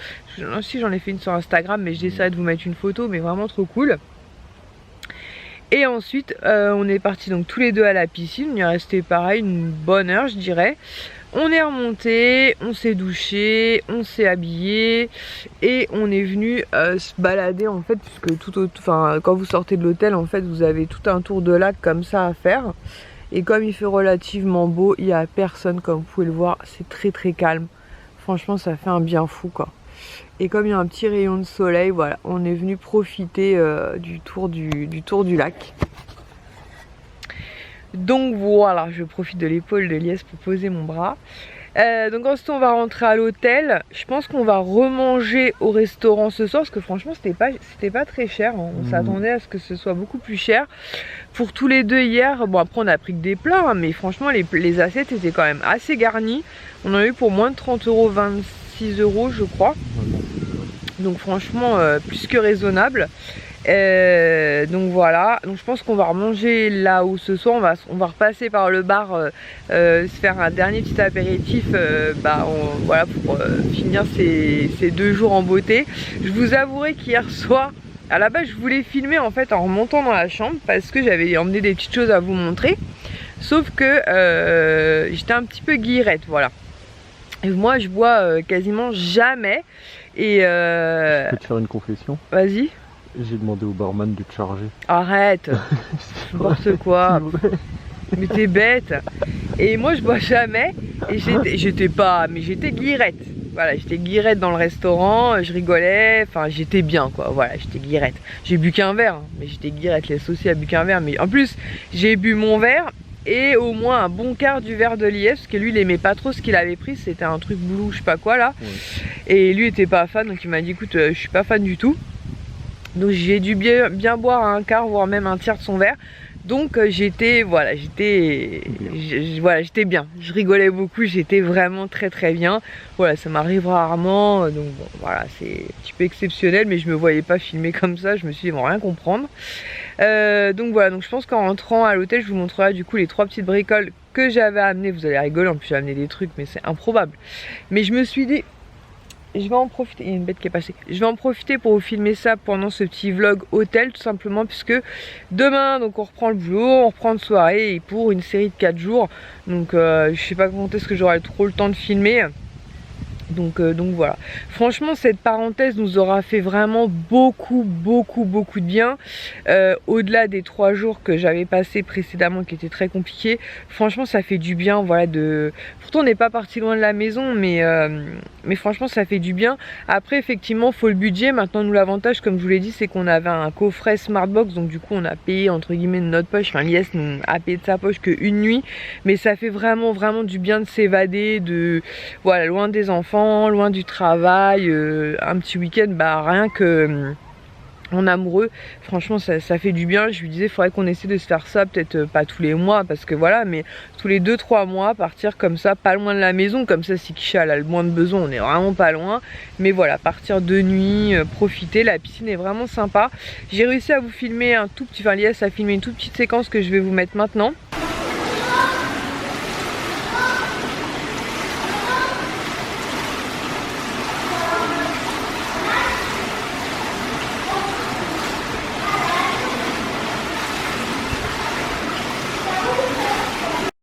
Si j'en ai fait une sur Instagram, mais j'essaierai de vous mettre une photo, mais vraiment trop cool. Et ensuite on est partis donc tous les deux à la piscine, on y est resté pareil une bonne heure je dirais. On est remonté, on s'est douché, on s'est habillé et on est venu se balader en fait, puisque quand vous sortez de l'hôtel en fait vous avez tout un tour de lac comme ça à faire. Et comme il fait relativement beau, il n'y a personne comme vous pouvez le voir, c'est très calme. Franchement ça fait un bien fou quoi. Et comme il y a un petit rayon de soleil, voilà, on est venu profiter du tour du lac. Donc voilà, je profite de l'épaule de Lies pour poser mon bras. Donc ensuite on va rentrer à l'hôtel. Je pense qu'on va remanger au restaurant ce soir, parce que franchement c'était pas très cher. On s'attendait à ce que ce soit beaucoup plus cher. Pour tous les deux hier, bon après on a pris que des plats, hein, mais franchement les assiettes étaient quand même assez garnies. On en a eu pour moins de 30 €, 26 € je crois. Donc franchement plus que raisonnable. Donc voilà, donc je pense qu'on va remanger là-haut ce soir. On va repasser par le bar, se faire un dernier petit apéritif, voilà, pour finir ces 2 jours en beauté. Je vous avouerai qu'hier soir, à la base je voulais filmer en fait en remontant dans la chambre, parce que j'avais emmené des petites choses à vous montrer, sauf que j'étais un petit peu guillerette, voilà. Et moi je bois quasiment jamais. Et je peux te faire une confession? Vas-y. J'ai demandé au barman de te charger. Arrête. N'importe quoi. Mais t'es bête. Et moi je bois jamais. Et j'étais guillerette. Voilà, j'étais guillerette dans le restaurant, je rigolais, enfin j'étais bien quoi, voilà, j'étais guillerette. J'ai bu qu'un verre, hein, mais j'étais guillerette, les aussi a bu qu'un verre. Mais en plus j'ai bu mon verre et au moins un bon quart du verre de Lies, parce que lui il aimait pas trop ce qu'il avait pris, c'était un truc boulou je sais pas quoi là. Ouais. Et lui était pas fan, donc il m'a dit écoute je suis pas fan du tout. Donc j'ai dû bien boire un quart voire même un tiers de son verre. Donc j'étais bien, je rigolais beaucoup, j'étais vraiment très bien. Voilà, ça m'arrive rarement, donc bon voilà, c'est un petit peu exceptionnel, mais je me voyais pas filmer comme ça, je me suis dit ils vont rien comprendre. Donc voilà, donc je pense qu'en rentrant à l'hôtel je vous montrerai du coup les 3 petites bricoles que j'avais amenées. Vous allez rigoler, en plus j'ai amené des trucs mais c'est improbable, mais je me suis dit je vais en profiter, il y a une bête qui est passée. Je vais en profiter pour vous filmer ça pendant ce petit vlog hôtel, tout simplement puisque demain donc on reprend le boulot, on reprend une soirée et pour une série de 4 jours. Donc je sais pas quand est-ce que j'aurai trop le temps de filmer. Donc voilà, franchement cette parenthèse nous aura fait vraiment beaucoup de bien, au-delà des 3 jours que j'avais passé précédemment qui étaient très compliqués. Franchement ça fait du bien, voilà, pourtant on n'est pas parti loin de la maison, mais franchement ça fait du bien. Après effectivement faut le budget. Maintenant nous l'avantage comme je vous l'ai dit c'est qu'on avait un coffret Smartbox, donc du coup on a payé entre guillemets de notre poche, enfin Lies a payé de sa poche qu'une nuit, mais ça fait vraiment du bien de s'évader, voilà, loin des enfants, loin du travail, un petit week-end, bah rien que en amoureux, franchement ça fait du bien. Je lui disais faudrait qu'on essaie de se faire ça, peut-être pas tous les mois parce que voilà, mais tous les 2-3 mois, partir comme ça, pas loin de la maison, comme ça si Kisha elle a le moins de besoin, on est vraiment pas loin, mais voilà, partir de nuit, profiter, la piscine est vraiment sympa. J'ai réussi à vous filmer un tout petit, enfin Lies a filmé une toute petite séquence que je vais vous mettre maintenant.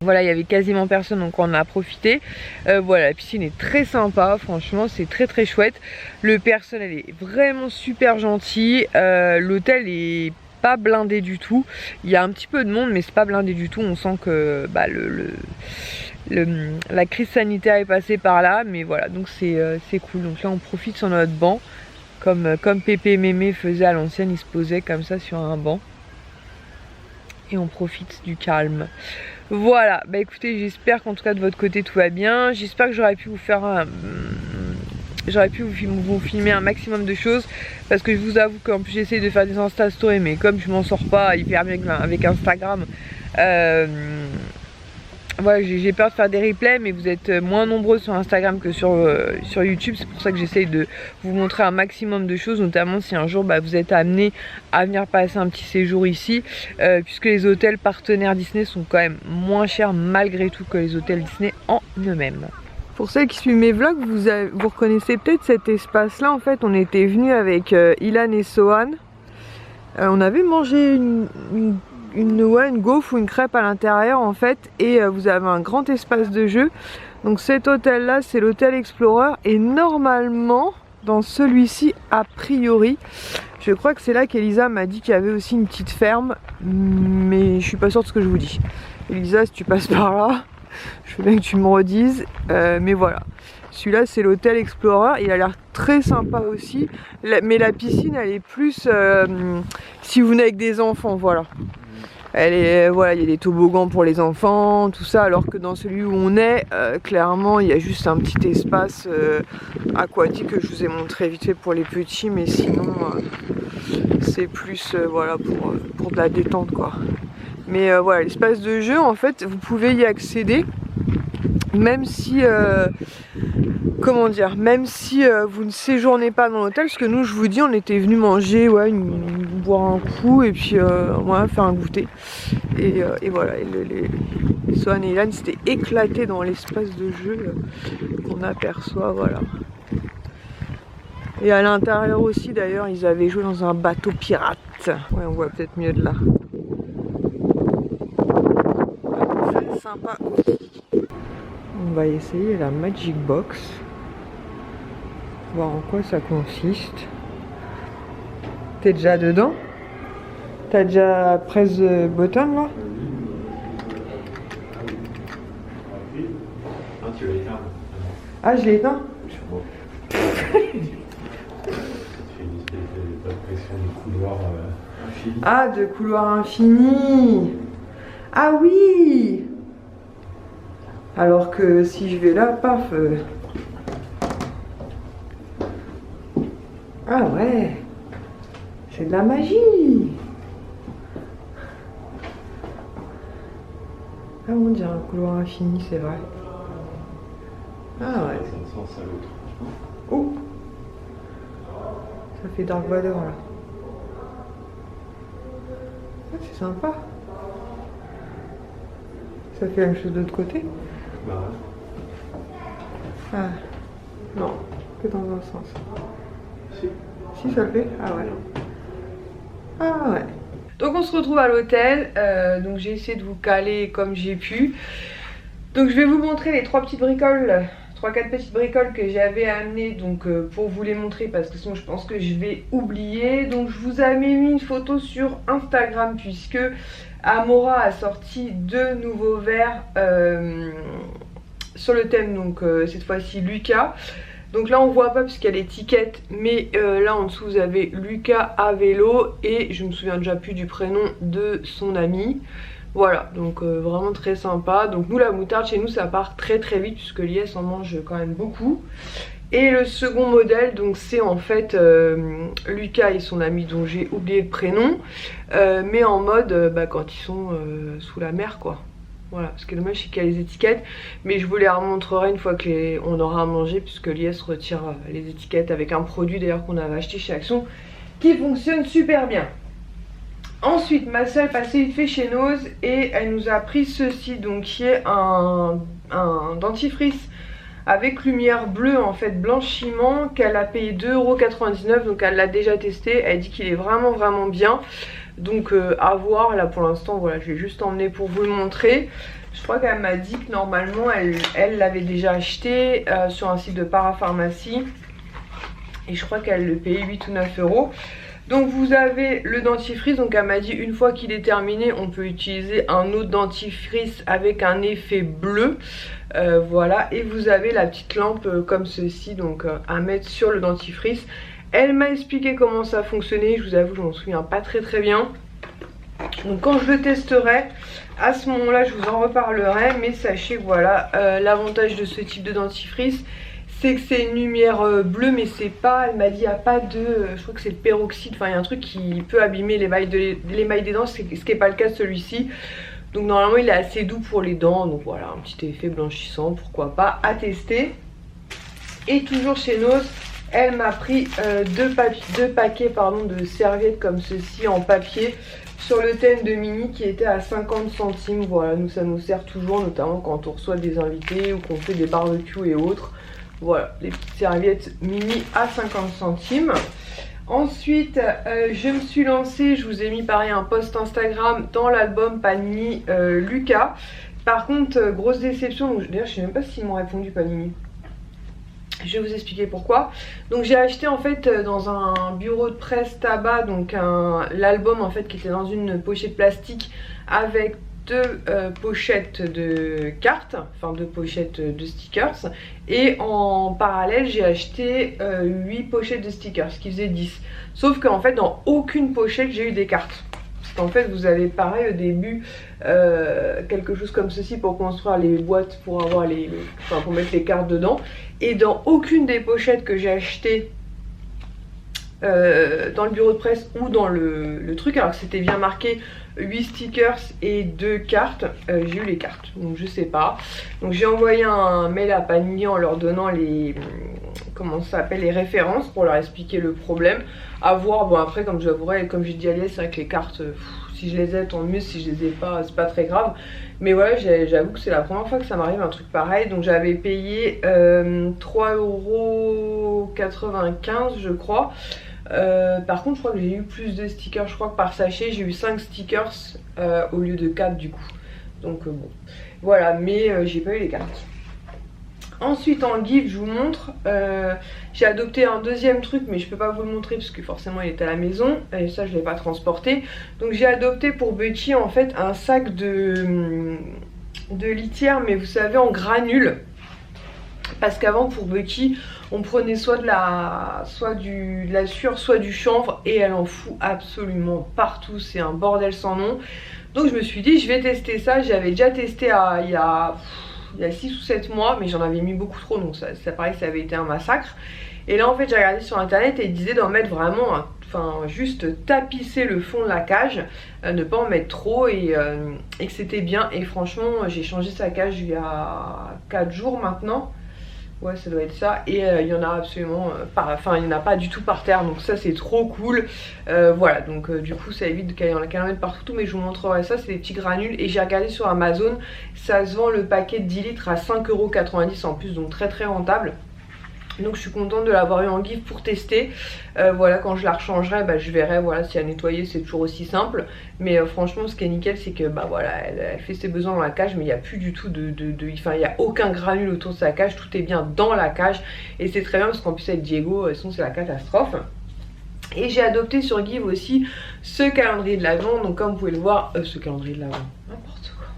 Voilà, il y avait quasiment personne donc on en a profité. Voilà, la piscine est très sympa, franchement c'est très chouette. Le personnel est vraiment super gentil. L'hôtel est pas blindé du tout. Il y a un petit peu de monde mais c'est pas blindé du tout. On sent que bah, la crise sanitaire est passée par là, mais voilà, donc c'est cool. Donc là on profite sur notre banc comme Pépé et Mémé faisaient à l'ancienne, ils se posaient comme ça sur un banc et on profite du calme. Voilà, bah écoutez, j'espère qu'en tout cas de votre côté tout va bien. J'espère que j'aurais pu vous faire vous filmer un maximum de choses, parce que je vous avoue qu'en plus j'essaye de faire des Insta Stories, mais comme je m'en sors pas hyper bien avec Instagram, voilà, j'ai peur de faire des replays, mais vous êtes moins nombreux sur Instagram que sur YouTube. C'est pour ça que j'essaye de vous montrer un maximum de choses, notamment si un jour bah, vous êtes amené à venir passer un petit séjour ici, puisque les hôtels partenaires Disney sont quand même moins chers malgré tout que les hôtels Disney en eux-mêmes. Pour ceux qui suivent mes vlogs, vous reconnaissez peut-être cet espace là. En fait on était venu avec Ilan et Sohan, on avait mangé une gaufre ou une crêpe à l'intérieur en fait, et vous avez un grand espace de jeu. Donc cet hôtel là c'est l'hôtel Explorer, et normalement dans celui-ci a priori je crois que c'est là qu'Elisa m'a dit qu'il y avait aussi une petite ferme, mais je suis pas sûre de ce que je vous dis. Elisa, si tu passes par là je veux bien que tu me redises, mais voilà, celui-là c'est l'hôtel Explorer, il a l'air très sympa aussi, mais la piscine elle est plus si vous venez avec des enfants, voilà. Voilà, il y a des toboggans pour les enfants, tout ça, alors que dans celui où on est, clairement, il y a juste un petit espace aquatique que je vous ai montré vite fait pour les petits, mais sinon, c'est plus voilà, pour de la détente, quoi. Mais voilà, l'espace de jeu, en fait, vous pouvez y accéder, même si... comment dire, même si vous ne séjournez pas dans l'hôtel, parce que nous je vous dis on était venu manger, ouais, boire un coup et puis ouais, faire un goûter, et voilà, les Sohan et Ilan s'étaient éclatés dans l'espace de jeu qu'on aperçoit, voilà. Et à l'intérieur aussi d'ailleurs ils avaient joué dans un bateau pirate, ouais, on voit peut-être mieux de là. Très sympa aussi. On va essayer la Magic Box, voir en quoi ça consiste. T'es déjà dedans? T'as déjà press the button là? Ah, tu l'as éteint. Ah, je l'ai éteint? C'est une espèce d'impression de couloir infini. Ah, de couloir infini! Ah oui! Alors que si je vais là, paf. Ah ouais, c'est de la magie. on dirait un couloir infini, c'est vrai. Ah ouais. C'est un sens à l'autre. Oh, ça fait Dark Vador là. Ah, c'est sympa. Ça fait la même chose de l'autre côté. Bah ouais. Ah, non, que dans un sens. Si. Si, ça le fait. Ah ouais. Ah ouais. Donc on se retrouve à l'hôtel. Donc j'ai essayé de vous caler comme j'ai pu. Donc je vais vous montrer les 3 petites bricoles. 3-4 petites bricoles que j'avais amenées donc pour vous les montrer parce que sinon je pense que je vais oublier. Donc je vous avais mis une photo sur Instagram puisque Amora a sorti 2 nouveaux verres sur le thème, donc cette fois-ci Lucas. Donc là on voit pas parce qu'il y a l'étiquette, mais là en dessous vous avez Lucas à vélo et je me souviens déjà plus du prénom de son ami. Voilà, donc vraiment très sympa. Donc nous la moutarde chez nous ça part très très vite puisque l'IS en mange quand même beaucoup. Et le second modèle donc c'est en fait Lucas et son ami dont j'ai oublié le prénom, mais en mode quand ils sont sous la mer quoi. Voilà, ce qui est dommage c'est qu'il y a les étiquettes, mais je vous les remontrerai une fois qu'on aura à manger puisque l'IS retire les étiquettes avec un produit d'ailleurs qu'on avait acheté chez Action qui fonctionne super bien. Ensuite, ma soeur est passée vite fait chez Nose et elle nous a pris ceci, donc qui est un dentifrice avec lumière bleue en fait blanchiment qu'elle a payé 2,99 €, donc elle l'a déjà testé, elle dit qu'il est vraiment bien. Donc à voir, là pour l'instant voilà, je l'ai juste emmené pour vous le montrer. Je crois qu'elle m'a dit que normalement elle l'avait déjà acheté sur un site de parapharmacie et je crois qu'elle le payait 8 ou 9 €. Donc vous avez le dentifrice, donc elle m'a dit une fois qu'il est terminé on peut utiliser un autre dentifrice avec un effet bleu. Voilà, et vous avez la petite lampe comme ceci donc à mettre sur le dentifrice. Elle m'a expliqué comment ça fonctionnait, je vous avoue je m'en souviens pas très bien. Donc quand je le testerai, à ce moment là je vous en reparlerai, mais sachez que voilà, l'avantage de ce type de dentifrice c'est que c'est une lumière bleue, mais c'est pas, elle m'a dit il n'y a pas de, je crois que c'est le peroxyde, enfin il y a un truc qui peut abîmer l'émail des dents, ce qui n'est pas le cas de celui-ci. Donc normalement il est assez doux pour les dents, donc voilà, un petit effet blanchissant, pourquoi pas, à tester. Et toujours chez Nose, elle m'a pris deux paquets de serviettes comme ceci en papier sur le thème de Mini qui était à 50 centimes. Voilà, nous ça nous sert toujours, notamment quand on reçoit des invités ou qu'on fait des barbecues et autres. Voilà, les petites serviettes Mini à 50 centimes. Ensuite, je me suis lancée, je vous ai mis pareil un post Instagram dans l'album Panini Lucas. Par contre, grosse déception, d'ailleurs je sais même pas s'ils m'ont répondu Panini. Je vais vous expliquer pourquoi. Donc j'ai acheté en fait dans un bureau de presse tabac, donc l'album en fait qui était dans une pochette plastique avec 2 pochettes de cartes, enfin 2 pochettes de stickers, et en parallèle j'ai acheté 8 pochettes de stickers, ce qui faisait 10. Sauf qu'en fait dans aucune pochette j'ai eu des cartes. Parce qu'en fait vous avez pareil au début quelque chose comme ceci pour construire les boîtes pour avoir enfin pour mettre les cartes dedans. Et dans aucune des pochettes que j'ai achetées dans le bureau de presse ou dans le truc, alors que c'était bien marqué 8 stickers et 2 cartes, j'ai eu les cartes, donc je sais pas. Donc j'ai envoyé un mail à Panini en leur donnant les comment ça s'appelle, les références pour leur expliquer le problème. À voir, bon après comme j'avouerai, comme j'ai dit à Alice, c'est vrai que les cartes, si je les ai tant mieux, si je les ai pas c'est pas très grave. Mais voilà, j'avoue que c'est la première fois que ça m'arrive un truc pareil. Donc j'avais payé 3,95 € je crois. Par contre je crois que j'ai eu plus de stickers, je crois que par sachet j'ai eu 5 stickers au lieu de 4 du coup. Donc bon, voilà, mais j'ai pas eu les cartes. Ensuite en gift je vous montre, j'ai adopté un deuxième truc mais je peux pas vous le montrer parce que forcément il est à la maison et ça je l'ai pas transporté. Donc j'ai adopté pour Bucky en fait un sac de litière, mais vous savez en granules. Parce qu'avant pour Bucky on prenait soit de la sueur, soit du chanvre, et elle en fout absolument partout, c'est un bordel sans nom. Donc je me suis dit je vais tester ça, j'avais déjà testé il y a 6 ou 7 mois, mais j'en avais mis beaucoup trop, donc ça paraît que ça avait été un massacre. Et là en fait j'ai regardé sur internet et ils disaient d'en mettre vraiment enfin juste tapisser le fond de la cage, ne pas en mettre trop et que c'était bien. Et franchement j'ai changé sa cage il y a 4 jours maintenant. Ouais, ça doit être ça. Et il y en a absolument pas, enfin il n'y en a pas du tout par terre, donc ça c'est trop cool. Voilà, donc du coup ça évite qu'il y en ait partout, mais je vous montrerai ça. C'est des petits granules et j'ai regardé sur Amazon, ça se vend le paquet de 10 litres à 5,90 € en plus, donc très très rentable. Donc je suis contente de l'avoir eu en gift pour tester. Voilà, quand je la rechangerai, bah, je verrai voilà, si à nettoyer c'est toujours aussi simple. Mais franchement ce qui est nickel c'est que bah, voilà, elle fait ses besoins dans la cage, mais il n'y a plus du tout enfin il n'y a aucun granule autour de sa cage, tout est bien dans la cage. Et c'est très bien parce qu'en plus avec Diego, sinon c'est la catastrophe. Et j'ai adopté sur Give aussi ce calendrier de l'Avent. Donc comme vous pouvez le voir, ce calendrier de l'Avent, n'importe quoi.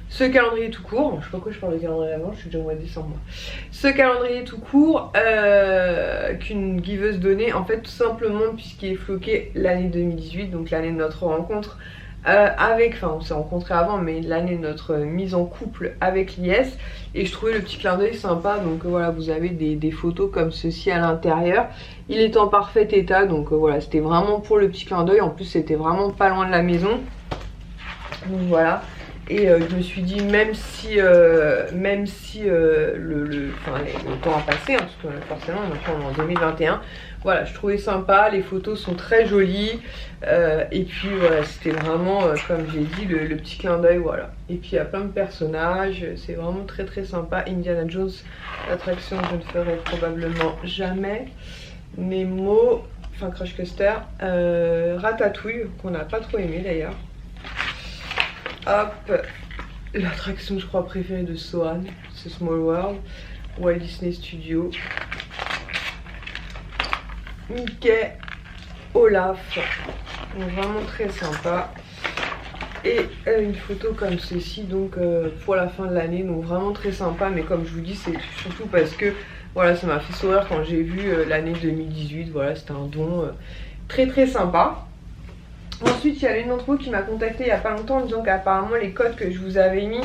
Ce calendrier tout court, je sais pas pourquoi je parle de calendrier d'avant, je suis déjà au mois de décembre. Ce calendrier tout court qu'une giveuse donnait, en fait tout simplement puisqu'il est floqué l'année 2018, donc l'année de notre rencontre enfin on s'est rencontrés avant, mais l'année de notre mise en couple avec Lies. Et je trouvais le petit clin d'œil sympa, donc voilà, vous avez des photos comme ceci à l'intérieur. Il est en parfait état, donc voilà, c'était vraiment pour le petit clin d'œil. En plus c'était vraiment pas loin de la maison, donc voilà. Et je me suis dit, même si le temps a passé, hein, parce que forcément maintenant on est en 2021, voilà, je trouvais sympa, les photos sont très jolies, et puis voilà, c'était vraiment, comme j'ai dit, le petit clin d'œil, voilà. Et puis il y a plein de personnages, c'est vraiment très très sympa. Indiana Jones, l'attraction que je ne ferai probablement jamais. Nemo, enfin Crush Coaster, Ratatouille, qu'on n'a pas trop aimé d'ailleurs. Hop, l'attraction je crois préférée de Sohan, c'est Small World, Walt Disney Studio, Mickey, Olaf, donc vraiment très sympa. Et une photo comme ceci, donc pour la fin de l'année, donc vraiment très sympa. Mais comme je vous dis, c'est surtout parce que voilà, ça m'a fait sourire quand j'ai vu l'année 2018, voilà, c'était un don très très sympa. Ensuite, il y a l'une d'entre vous qui m'a contacté il n'y a pas longtemps en disant qu'apparemment les codes que je vous avais mis,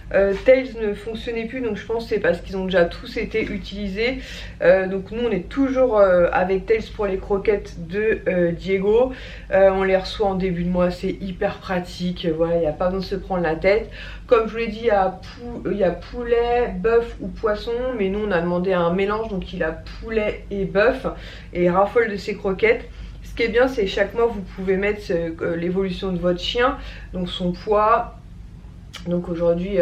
Tails ne fonctionnait plus. Donc je pense que c'est parce qu'ils ont déjà tous été utilisés. Donc nous on est toujours avec Tails pour les croquettes de Diego. On les reçoit en début de mois, c'est hyper pratique. Voilà, il n'y a pas besoin de se prendre la tête. Comme je vous l'ai dit, il y a poulet, bœuf ou poisson. Mais nous on a demandé un mélange, donc il a poulet et bœuf. Et il raffole de ses croquettes. Ce qui est bien, c'est chaque mois vous pouvez mettre l'évolution de votre chien, donc son poids. Donc aujourd'hui,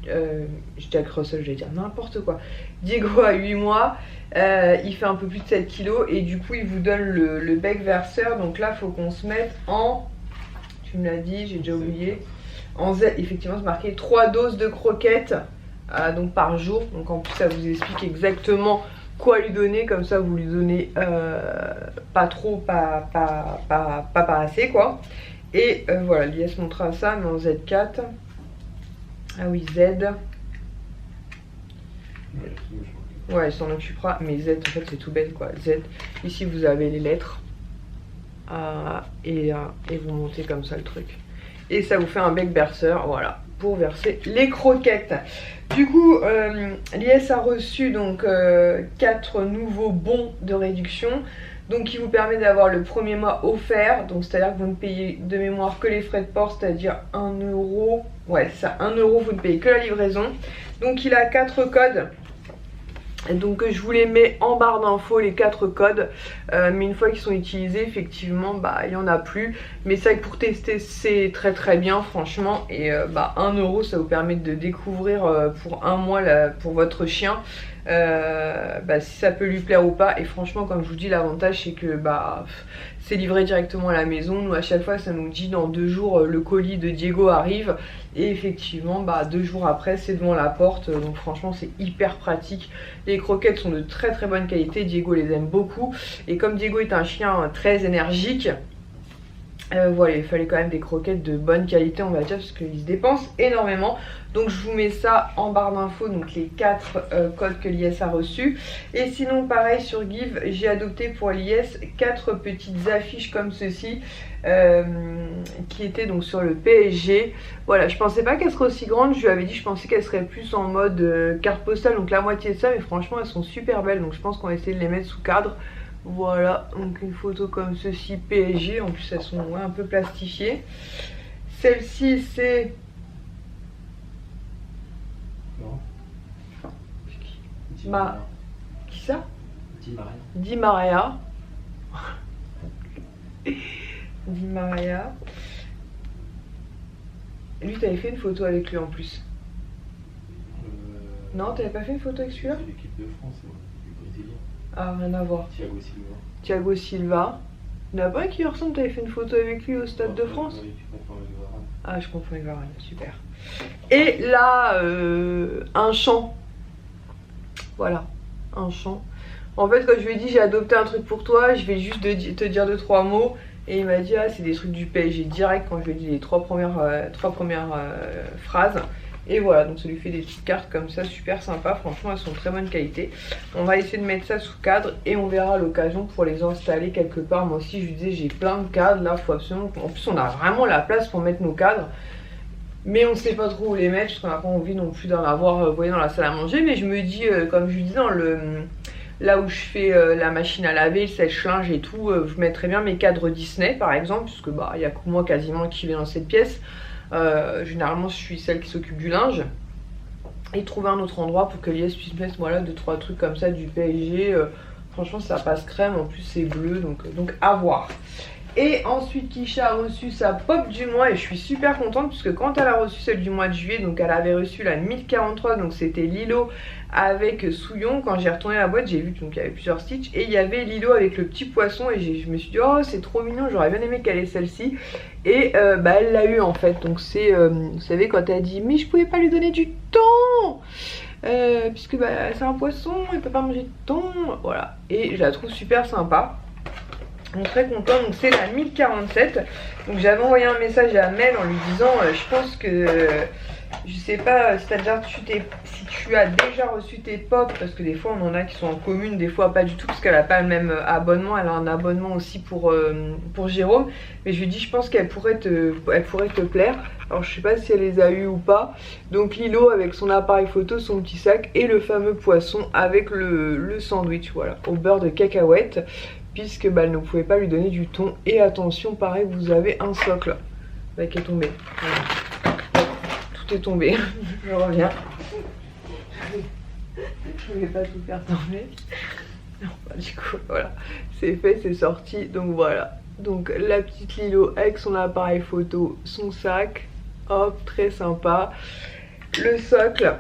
je dis avec Russell, je vais dire n'importe quoi. Diego a 8 mois, il fait un peu plus de 7 kg et du coup il vous donne le bec verseur. Donc là il faut qu'on se mette en, tu me l'as dit, j'ai déjà oublié, en Z. Effectivement c'est marqué 3 doses de croquettes donc par jour. Donc en plus ça vous explique exactement quoi lui donner, comme ça vous lui donnez pas trop, pas assez quoi. Et voilà, Lies montrera ça, mais en Z4. Ah oui, Z. Ouais, il s'en occupera, mais Z en fait c'est tout bête quoi. Z, ici vous avez les lettres et vous montez comme ça le truc. Et ça vous fait un bec berceur, voilà, pour verser les croquettes. Du coup, Lies a reçu donc 4 nouveaux bons de réduction. Donc qui vous permet d'avoir le premier mois offert. Donc c'est à dire que vous ne payez de mémoire que les frais de port, c'est à dire 1 €. Ouais c'est ça, 1 €, vous ne payez que la livraison. Donc il a 4 codes. Donc je vous les mets en barre d'infos, les 4 codes, mais une fois qu'ils sont utilisés, effectivement bah il n'y en a plus. Mais c'est vrai que pour tester c'est très très bien franchement. Et 1 € ça vous permet de découvrir pour un mois pour votre chien si ça peut lui plaire ou pas. Et franchement comme je vous dis, l'avantage c'est que c'est livré directement à la maison. Nous à chaque fois ça nous dit dans 2 jours le colis de Diego arrive. Et effectivement 2 jours après c'est devant la porte. Donc franchement c'est hyper pratique. Les croquettes sont de très très bonne qualité, Diego les aime beaucoup. Et comme Diego est un chien très énergique, voilà, il fallait quand même des croquettes de bonne qualité on va dire, parce qu'ils se dépensent énormément. Donc je vous mets ça en barre d'infos, donc les 4 codes que Lies a reçus. Et sinon pareil sur Give, j'ai adopté pour Lies 4 petites affiches comme ceci, qui étaient donc sur le PSG. Voilà, je pensais pas qu'elles seraient aussi grandes, je lui avais dit je pensais qu'elles seraient plus en mode carte postale, donc la moitié de ça. Mais franchement elles sont super belles, donc je pense qu'on va essayer de les mettre sous cadre. Voilà, donc une photo comme ceci, PSG, en plus elles sont ouais, un peu plastifiées. Celle-ci c'est... Non. Qui ça? Di Maria. Di Maria. Lui, t'avais fait une photo avec lui en plus. Non, t'avais pas fait une photo avec celui-là? C'est l'équipe de France, du Brésilien. Ah, rien à voir. Thiago Silva. Thiago Silva. Il n'y en a pas un qui lui ressemble, t'avais fait une photo avec lui au Stade de France? Oui, tu confonds avec Varane. Ah, je confonds avec Varane, super. Et là, un chant. Voilà, un chant. En fait, quand je lui ai dit j'ai adopté un truc pour toi, je vais juste te dire 2-3 mots. Et il m'a dit ah c'est des trucs du PSG direct quand je lui ai dit les trois premières phrases. Et voilà, donc ça lui fait des petites cartes comme ça, super sympa, franchement elles sont de très bonne qualité. On va essayer de mettre ça sous cadre et on verra l'occasion pour les installer quelque part. Moi aussi je lui disais j'ai plein de cadres là, faut absolument... En plus on a vraiment la place pour mettre nos cadres. Mais on ne sait pas trop où les mettre parce qu'on n'a pas envie non plus d'en avoir voyez, dans la salle à manger. Mais je me dis, comme je lui disais dans le... Là où je fais la machine à laver, le sèche-linge et tout, je mettrais bien mes cadres Disney par exemple, puisque bah il y a que moi quasiment qui vais dans cette pièce. Généralement je suis celle qui s'occupe du linge. Et trouver un autre endroit pour que Lies puisse mettre voilà 2-3 trucs comme ça du PSG. Franchement ça passe crème, en plus c'est bleu, donc à voir. Et ensuite Kisha a reçu sa pop du mois et je suis super contente puisque quand elle a reçu celle du mois de juillet, donc elle avait reçu la 1043, donc c'était Lilo avec Souillon. Quand j'ai retourné la boîte j'ai vu qu'il y avait plusieurs stitches et il y avait Lilo avec le petit poisson et je me suis dit oh c'est trop mignon, j'aurais bien aimé qu'elle ait celle-ci. Et bah elle l'a eu en fait, donc c'est vous savez quand elle dit mais je pouvais pas lui donner du thon puisque bah, c'est un poisson, il peut pas manger de thon, voilà. Et je la trouve super sympa. Donc très content, donc c'est la 1047. Donc j'avais envoyé un message à Mel en lui disant je pense que je sais pas si, si tu as déjà reçu tes pop, parce que des fois on en a qui sont en commune, des fois pas du tout parce qu'elle a pas le même abonnement, elle a un abonnement aussi pour Jérôme. Mais je lui dis je pense qu'elle pourrait te plaire. Alors je sais pas si elle les a eu ou pas. Donc Lilo avec son appareil photo, son petit sac et le fameux poisson avec le sandwich, voilà, au beurre de cacahuète. Puisque bah, elle ne pouvait pas lui donner du thon. Et attention, pareil, vous avez un socle bah, qui est tombé. Voilà. Tout est tombé. Je reviens. Je ne vais pas tout faire tomber. Non, bah, du coup, voilà. C'est fait, c'est sorti. Donc voilà. Donc la petite Lilo avec son appareil photo, son sac. Hop, très sympa. Le socle.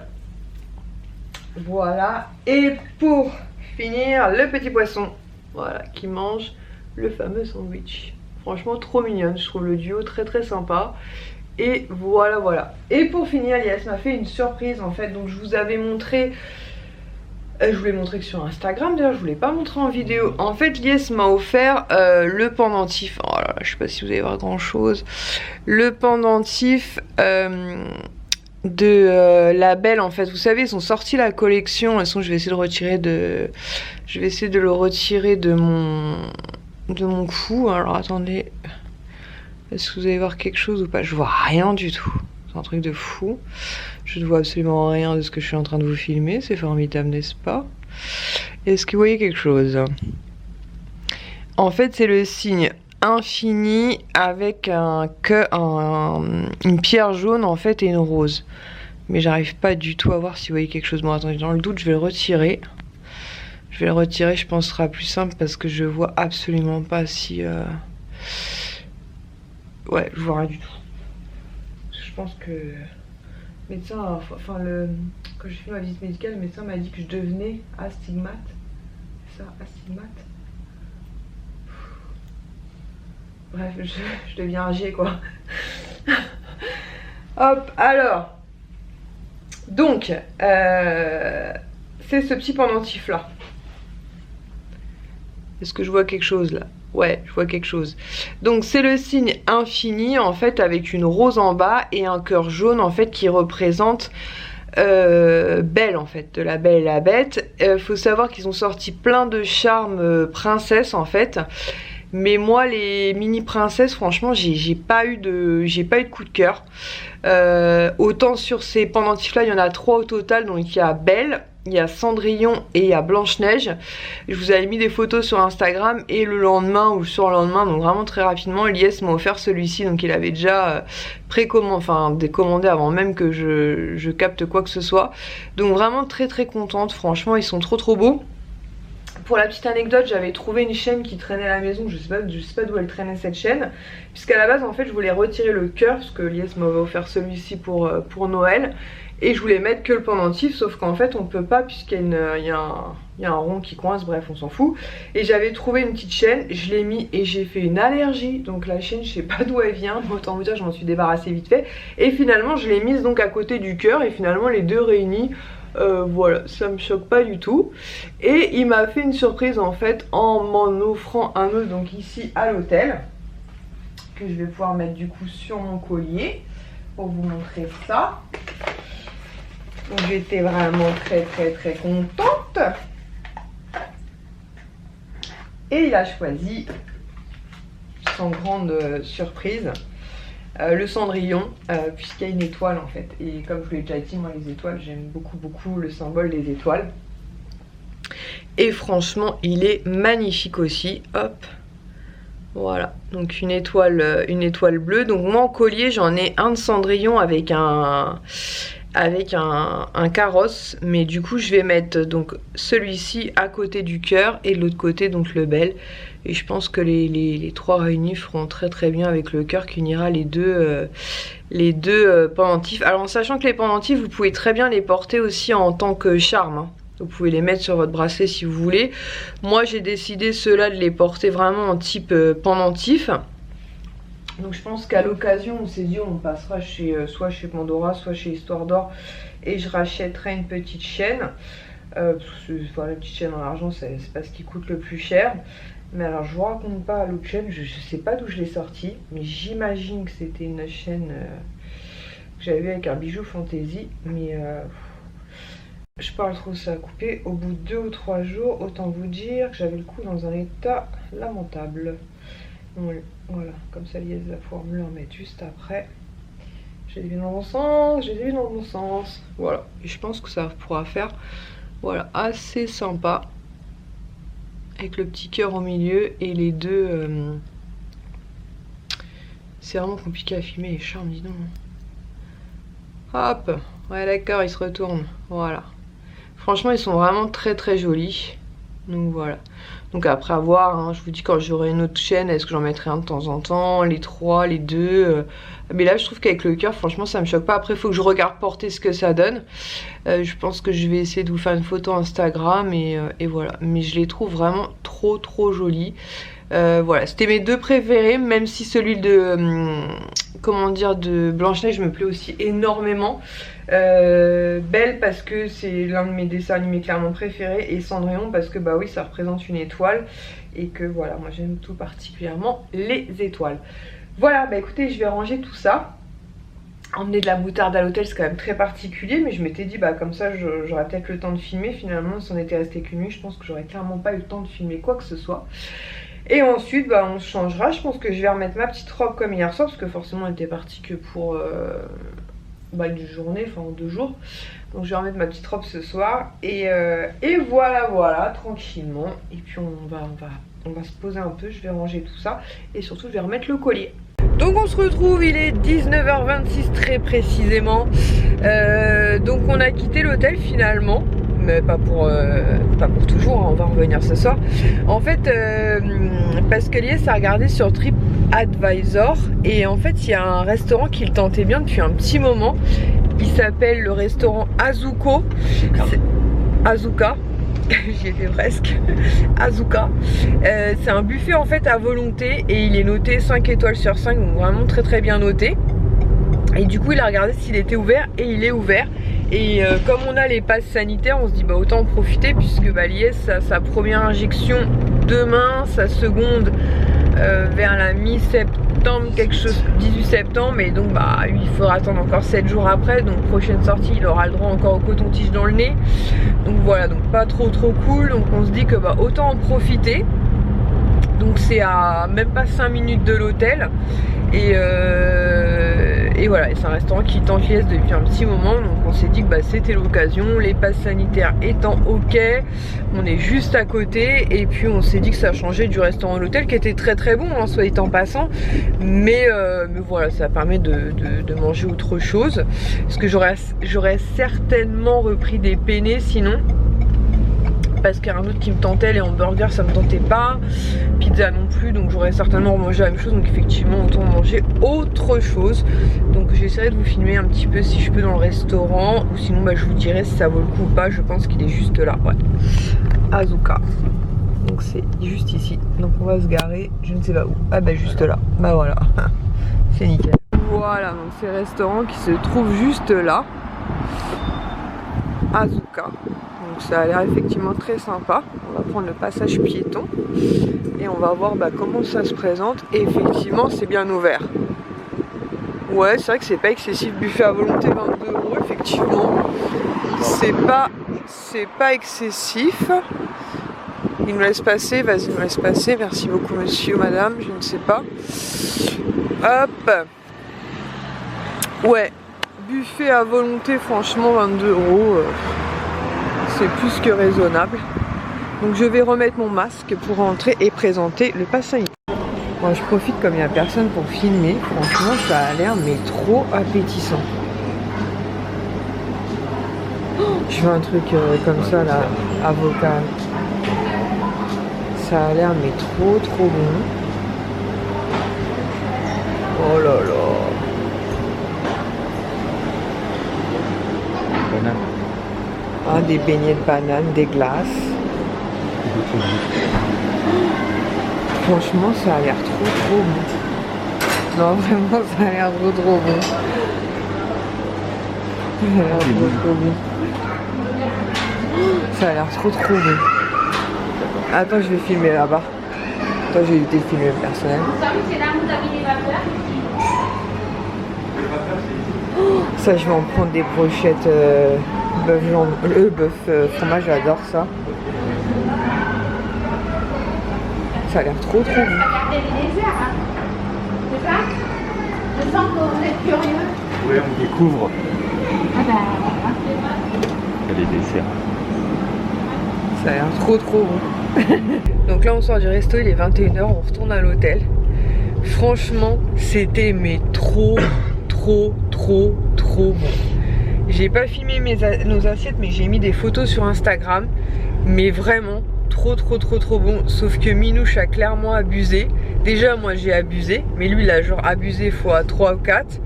Voilà. Et pour finir, le petit poisson. Voilà, qui mange le fameux sandwich. Franchement trop mignonne, je trouve le duo très très sympa. Et voilà voilà. Et pour finir, Lies m'a fait une surprise en fait. Donc je vous avais montré, je vous l'ai montré que sur Instagram d'ailleurs, je vous l'ai pas montré en vidéo. En fait Lies m'a offert le pendentif. Oh là là, je sais pas si vous allez voir grand chose. Le pendentif de la Belle en fait, vous savez ils ont sorti la collection, de toute façon je vais essayer de retirer le retirer de mon cou. Alors attendez, est-ce que vous allez voir quelque chose ou pas? Je vois rien du tout, c'est un truc de fou, je ne vois absolument rien de ce que je suis en train de vous filmer, c'est formidable n'est-ce pas? Est-ce que vous voyez quelque chose? En fait c'est le signe infini avec une pierre jaune en fait et une rose, mais j'arrive pas du tout à voir si vous voyez quelque chose. Bon attendez, dans le doute je vais le retirer, je pense que ce sera plus simple parce que je vois absolument pas si ouais je vois rien du tout. Je pense que le médecin, enfin quand j'ai fait ma visite médicale, le médecin m'a dit que je devenais astigmate, c'est ça, astigmate. Bref, je deviens âgée quoi. Hop, alors. Donc, c'est ce petit pendentif là. Est-ce que je vois quelque chose là? Ouais, je vois quelque chose. Donc c'est le signe infini en fait avec une rose en bas et un cœur jaune en fait qui représente Belle en fait, de la Belle et la Bête. Faut savoir qu'ils ont sorti plein de charmes princesse en fait. Mais moi les mini princesses franchement j'ai pas eu de coup de cœur. Autant sur ces pendentifs là il y en a 3 au total, donc il y a Belle, il y a Cendrillon et il y a Blanche-Neige. Je vous avais mis des photos sur Instagram et le lendemain ou sur le lendemain, donc vraiment très rapidement, Lies m'a offert celui-ci. Donc il avait déjà décommandé avant même que je capte quoi que ce soit. Donc vraiment très contente, franchement ils sont trop beaux. Pour la petite anecdote, j'avais trouvé une chaîne qui traînait à la maison, je sais pas d'où elle traînait cette chaîne, puisqu'à la base en fait je voulais retirer le cœur, parce que Lies m'avait offert celui-ci pour Noël, et je voulais mettre que le pendentif, sauf qu'en fait on peut pas, puisqu'il y a un rond qui coince, bref on s'en fout. Et j'avais trouvé une petite chaîne, je l'ai mis et j'ai fait une allergie, donc la chaîne je sais pas d'où elle vient, mais autant vous dire je m'en suis débarrassée vite fait. Et finalement je l'ai mise donc à côté du cœur, et finalement les deux réunis, voilà, ça me choque pas du tout. Et il m'a fait une surprise en fait en m'en offrant un autre, donc ici à l'hôtel, que je vais pouvoir mettre du coup sur mon collier pour vous montrer ça. Donc j'étais vraiment très contente. Et il a choisi, sans grande surprise, le Cendrillon, puisqu'il y a une étoile en fait. Et comme je vous l'ai déjà dit, moi les étoiles, j'aime beaucoup le symbole des étoiles. Et franchement il est magnifique aussi. Hop, voilà, donc une étoile bleue. Donc moi en collier j'en ai un de Cendrillon avec un carrosse, mais du coup je vais mettre donc celui-ci à côté du cœur et de l'autre côté donc le Belle. Et je pense que les 3 réunis feront très bien avec le cœur qui unira les deux pendentifs. Alors en sachant que les pendentifs vous pouvez très bien les porter aussi en tant que charme, hein. Vous pouvez les mettre sur votre bracelet si vous voulez. Moi j'ai décidé ceux-là de les porter vraiment en type pendentif. Donc je pense qu'à l'occasion on s'est dit on passera soit chez Pandora, soit chez Histoire d'Or, et je rachèterai une petite chaîne. Parce que la petite chaîne en argent c'est pas ce qui coûte le plus cher. Mais alors je vous raconte pas l'autre chaîne, je sais pas d'où je l'ai sortie, mais j'imagine que c'était une chaîne que j'avais vue avec un bijou fantaisie. Mais je parle trop, ça a coupé au bout de 2 ou 3 jours. Autant vous dire que j'avais le cou dans un état lamentable. Voilà, comme ça Lies va pouvoir me le remettre juste après. J'ai vu dans le bon sens, voilà. Et je pense que ça pourra faire, voilà, assez sympa. Avec le petit cœur au milieu et les deux... C'est vraiment compliqué à filmer les charmes, dis donc. Hop, ouais d'accord, ils se retournent, voilà. Franchement ils sont vraiment très jolis. Donc voilà. Donc après à voir, hein, je vous dis quand j'aurai une autre chaîne, est-ce que j'en mettrai un de temps en temps, les 3, les 2. Mais là je trouve qu'avec le cœur, franchement ça me choque pas. Après il faut que je regarde porter ce que ça donne. Je pense que je vais essayer de vous faire une photo Instagram et voilà. Mais je les trouve vraiment trop jolis. Voilà, c'était mes 2 préférés, même si celui de de Blanche-Neige me plaît aussi énormément. Belle parce que c'est l'un de mes dessins animés clairement préférés, et Cendrillon parce que bah oui ça représente une étoile et que voilà moi j'aime tout particulièrement les étoiles. Voilà, bah écoutez je vais ranger tout ça. Emmener de la moutarde à l'hôtel c'est quand même très particulier, mais je m'étais dit bah comme ça j'aurais peut-être le temps de filmer. Finalement si on était resté qu'une nuit je pense que j'aurais clairement pas eu le temps de filmer quoi que ce soit. Et ensuite bah on se changera, je pense que je vais remettre ma petite robe comme hier soir parce que forcément elle était partie que pour une journée, enfin 2 jours. Donc je vais remettre ma petite robe ce soir et voilà tranquillement. Et puis on va se poser un peu, je vais ranger tout ça et surtout je vais remettre le collier. Donc on se retrouve, il est 19h26 très précisément. Donc on a quitté l'hôtel finalement. Mais pas pour toujours, hein, on va revenir ce soir. En fait, parce que Lies a regardé sur TripAdvisor et en fait il y a un restaurant qui le tentait bien depuis un petit moment. Il s'appelle le restaurant Azuko. Azuka. J'y étais presque. Azuka. C'est un buffet en fait à volonté et il est noté 5 étoiles sur 5, donc vraiment très bien noté. Et du coup il a regardé s'il était ouvert et il est ouvert. Et comme on a les passes sanitaires, on se dit bah autant en profiter puisque bah, Lies a sa première injection demain, sa seconde vers la mi-septembre, quelque chose, 18 septembre, et donc bah il faudra attendre encore 7 jours après, donc prochaine sortie il aura le droit encore au coton-tige dans le nez. Donc voilà, donc pas trop cool, donc on se dit que bah autant en profiter. Donc c'est à même pas 5 minutes de l'hôtel. Et voilà, c'est un restaurant qui est en pièce depuis un petit moment. Donc on s'est dit que bah, c'était l'occasion, les passes sanitaires étant ok, on est juste à côté. Et puis on s'est dit que ça changeait du restaurant à l'hôtel, qui était très très bon, hein, soit dit en passant. Mais voilà, ça permet de manger autre chose. Parce que j'aurais certainement repris des penne sinon. Parce qu'il y a un autre qui me tentait, les hamburgers ça me tentait pas, pizza non plus, donc j'aurais certainement remangé la même chose. Donc effectivement autant manger autre chose. Donc j'essaierai de vous filmer un petit peu si je peux dans le restaurant, ou sinon bah, je vous dirai si ça vaut le coup ou pas. Je pense qu'il est juste là, ouais. Azuka. Donc c'est juste ici, donc on va se garer, je ne sais pas où. Ah bah juste là, bah voilà. C'est nickel. Voilà, donc c'est le restaurant qui se trouve juste là, Azuka. Donc ça a l'air effectivement très sympa. On va prendre le passage piéton et on va voir bah, comment ça se présente. Et effectivement c'est bien ouvert. Ouais, c'est vrai que c'est pas excessif. Buffet à volonté 22 €, effectivement. C'est pas excessif. Il nous laisse passer, vas-y, nous laisse passer. Merci beaucoup monsieur, madame, je ne sais pas. Hop. Ouais, buffet à volonté, franchement 22 €. C'est plus que raisonnable. Donc je vais remettre mon masque pour rentrer et présenter le pass sanitaire. Moi je profite comme il n'y a personne pour filmer. Franchement ça a l'air mais trop appétissant. Je veux un truc comme ça là, avocat. Ça a l'air mais trop bon. Oh là là. Banane. Ah, des beignets de banane, des glaces. Franchement, ça a l'air trop bon. Non, vraiment, ça a l'air trop bon. Ça a l'air trop bon. Ça a l'air trop bon. Attends, je vais filmer là-bas. Attends, j'ai évité de filmer le personnel. Ça, je vais en prendre des brochettes bœuf fromage, j'adore ça. Ça a l'air trop bon. Regardez les desserts, hein. C'est ça? Je sens que vous êtes curieux. Oui, on découvre. Ah bah voilà. Les desserts. Ça a l'air trop bon. Donc là on sort du resto, il est 21 h, on retourne à l'hôtel. Franchement c'était mais trop bon. J'ai pas filmé nos assiettes, mais j'ai mis des photos sur Instagram. Mais vraiment trop bon. Sauf que Minouche a clairement abusé. Déjà moi j'ai abusé, mais lui il a genre abusé fois 3 ou 4.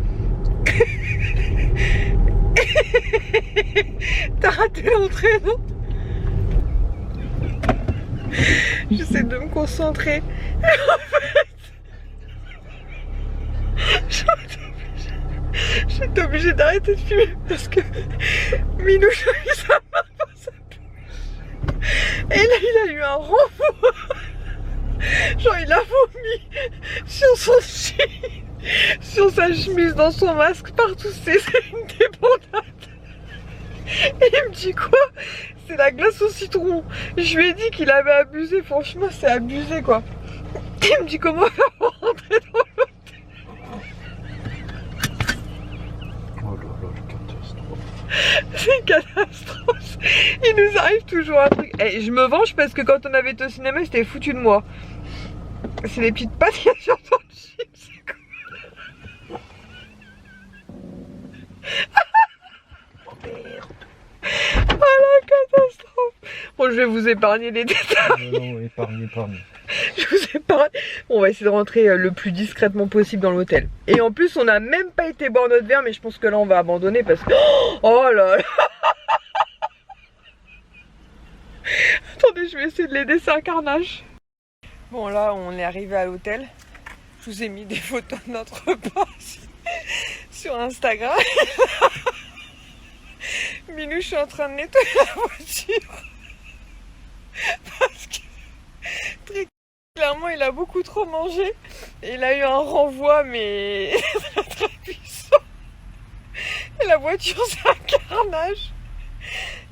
T'as raté l'entrée, non? J'essaie de me concentrer. J'étais obligée d'arrêter de filmer parce que Minouche a eu sa main dans sa bouche. Et là il a eu un renvoi. Genre il a vomi sur son jean, sur sa chemise, dans son masque, partout. C'est une débandade. Et il me dit quoi? C'est la glace au citron. Je lui ai dit qu'il avait abusé. Franchement c'est abusé quoi. Il me dit comment faire pour rentrer dans l'hôtel. Oh là là, catastrophe. C'est une catastrophe. Il nous arrive toujours un truc. Et je me venge parce que quand on avait été au cinéma, c'était foutu de moi. C'est des petites pattes qu'il y a sur ton chips. Oh merde. Oh la catastrophe. Bon, je vais vous épargner les détails. Non, épargne. Je vous épargne. Bon, on va essayer de rentrer le plus discrètement possible dans l'hôtel. Et en plus, on n'a même pas été boire notre verre, mais je pense que là, on va abandonner parce que... Oh là là. Attendez, je vais essayer de l'aider, c'est un carnage. Bon, là, on est arrivé à l'hôtel. Je vous ai mis des photos de notre repas sur Instagram. Minouche est en train de nettoyer la voiture. Parce que très clairement il a beaucoup trop mangé. Et il a eu un renvoi mais très puissant. Et la voiture c'est un carnage.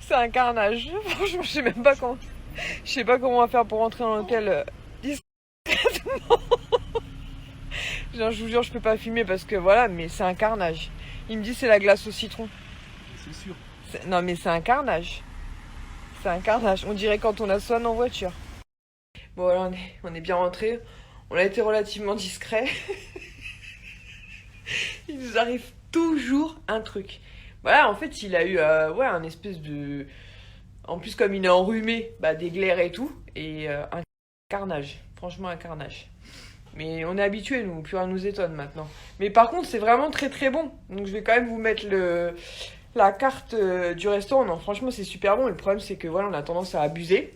C'est un carnage. Franchement je sais même pas comment. Je sais pas comment on va faire pour rentrer dans l'hôtel discrètement. Genre, je vous jure, je peux pas filmer parce que voilà, mais c'est un carnage. Il me dit c'est la glace au citron. C'est sûr. Non mais c'est un carnage. C'est un carnage. On dirait quand on a Swan en voiture. Bon voilà, on est bien rentré. On a été relativement discret. Il nous arrive toujours un truc. Voilà, en fait, il a eu ouais, un espèce de... En plus, comme il est enrhumé, bah, des glaires et tout. Et un carnage. Franchement, un carnage. Mais on est habitués, nous. Plus rien nous étonne maintenant. Mais par contre, c'est vraiment très très bon. Donc je vais quand même vous mettre la carte du restaurant. Non, franchement, c'est super bon. Le problème, c'est que voilà, on a tendance à abuser.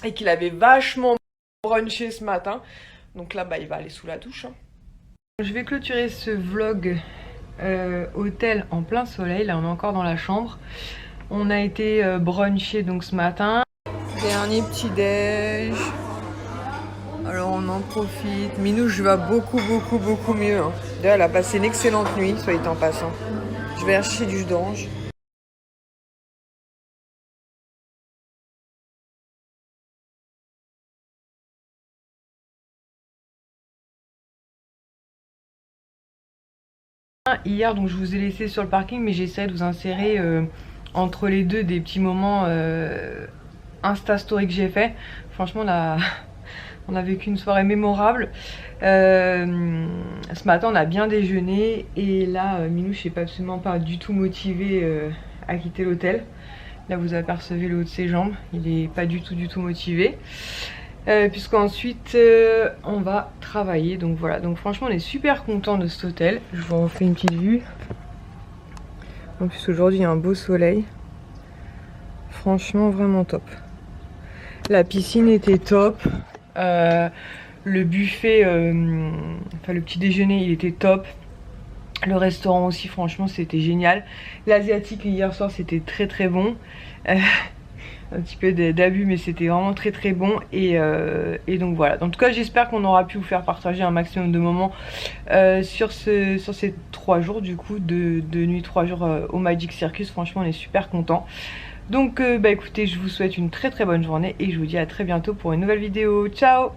Et qu'il avait vachement brunché ce matin. Donc là, bah, il va aller sous la douche. Hein. Je vais clôturer ce vlog hôtel en plein soleil. Là, on est encore dans la chambre. On a été bruncher donc ce matin. Dernier petit déj. Alors on en profite. Minouche va beaucoup mieux. Hein. D'ailleurs, elle a passé une excellente nuit, soit en passant. Je vais chercher du jus d'orange. Hier, donc je vous ai laissé sur le parking, mais j'essaie de vous insérer entre les deux des petits moments Insta Story que j'ai fait. Franchement, là, on a vécu une soirée mémorable. Ce matin, on a bien déjeuné et là, Minouche n'est absolument pas du tout motivé à quitter l'hôtel. Là, vous apercevez le haut de ses jambes. Il n'est pas du tout motivé. Puisqu'ensuite on va travailler, donc voilà, donc franchement on est super content de cet hôtel. Je vous refais une petite vue. En plus aujourd'hui il y a un beau soleil, franchement vraiment top. La piscine était top, le buffet, enfin le petit déjeuner il était top, le restaurant aussi franchement c'était génial. L'asiatique hier soir c'était très bon. Un petit peu d'abus, mais c'était vraiment très bon et donc voilà. En tout cas j'espère qu'on aura pu vous faire partager un maximum de moments sur ces 3 jours du coup de nuit, 3 jours au Magic Circus. Franchement on est super contents. Donc bah écoutez, je vous souhaite une très bonne journée et je vous dis à très bientôt pour une nouvelle vidéo. Ciao.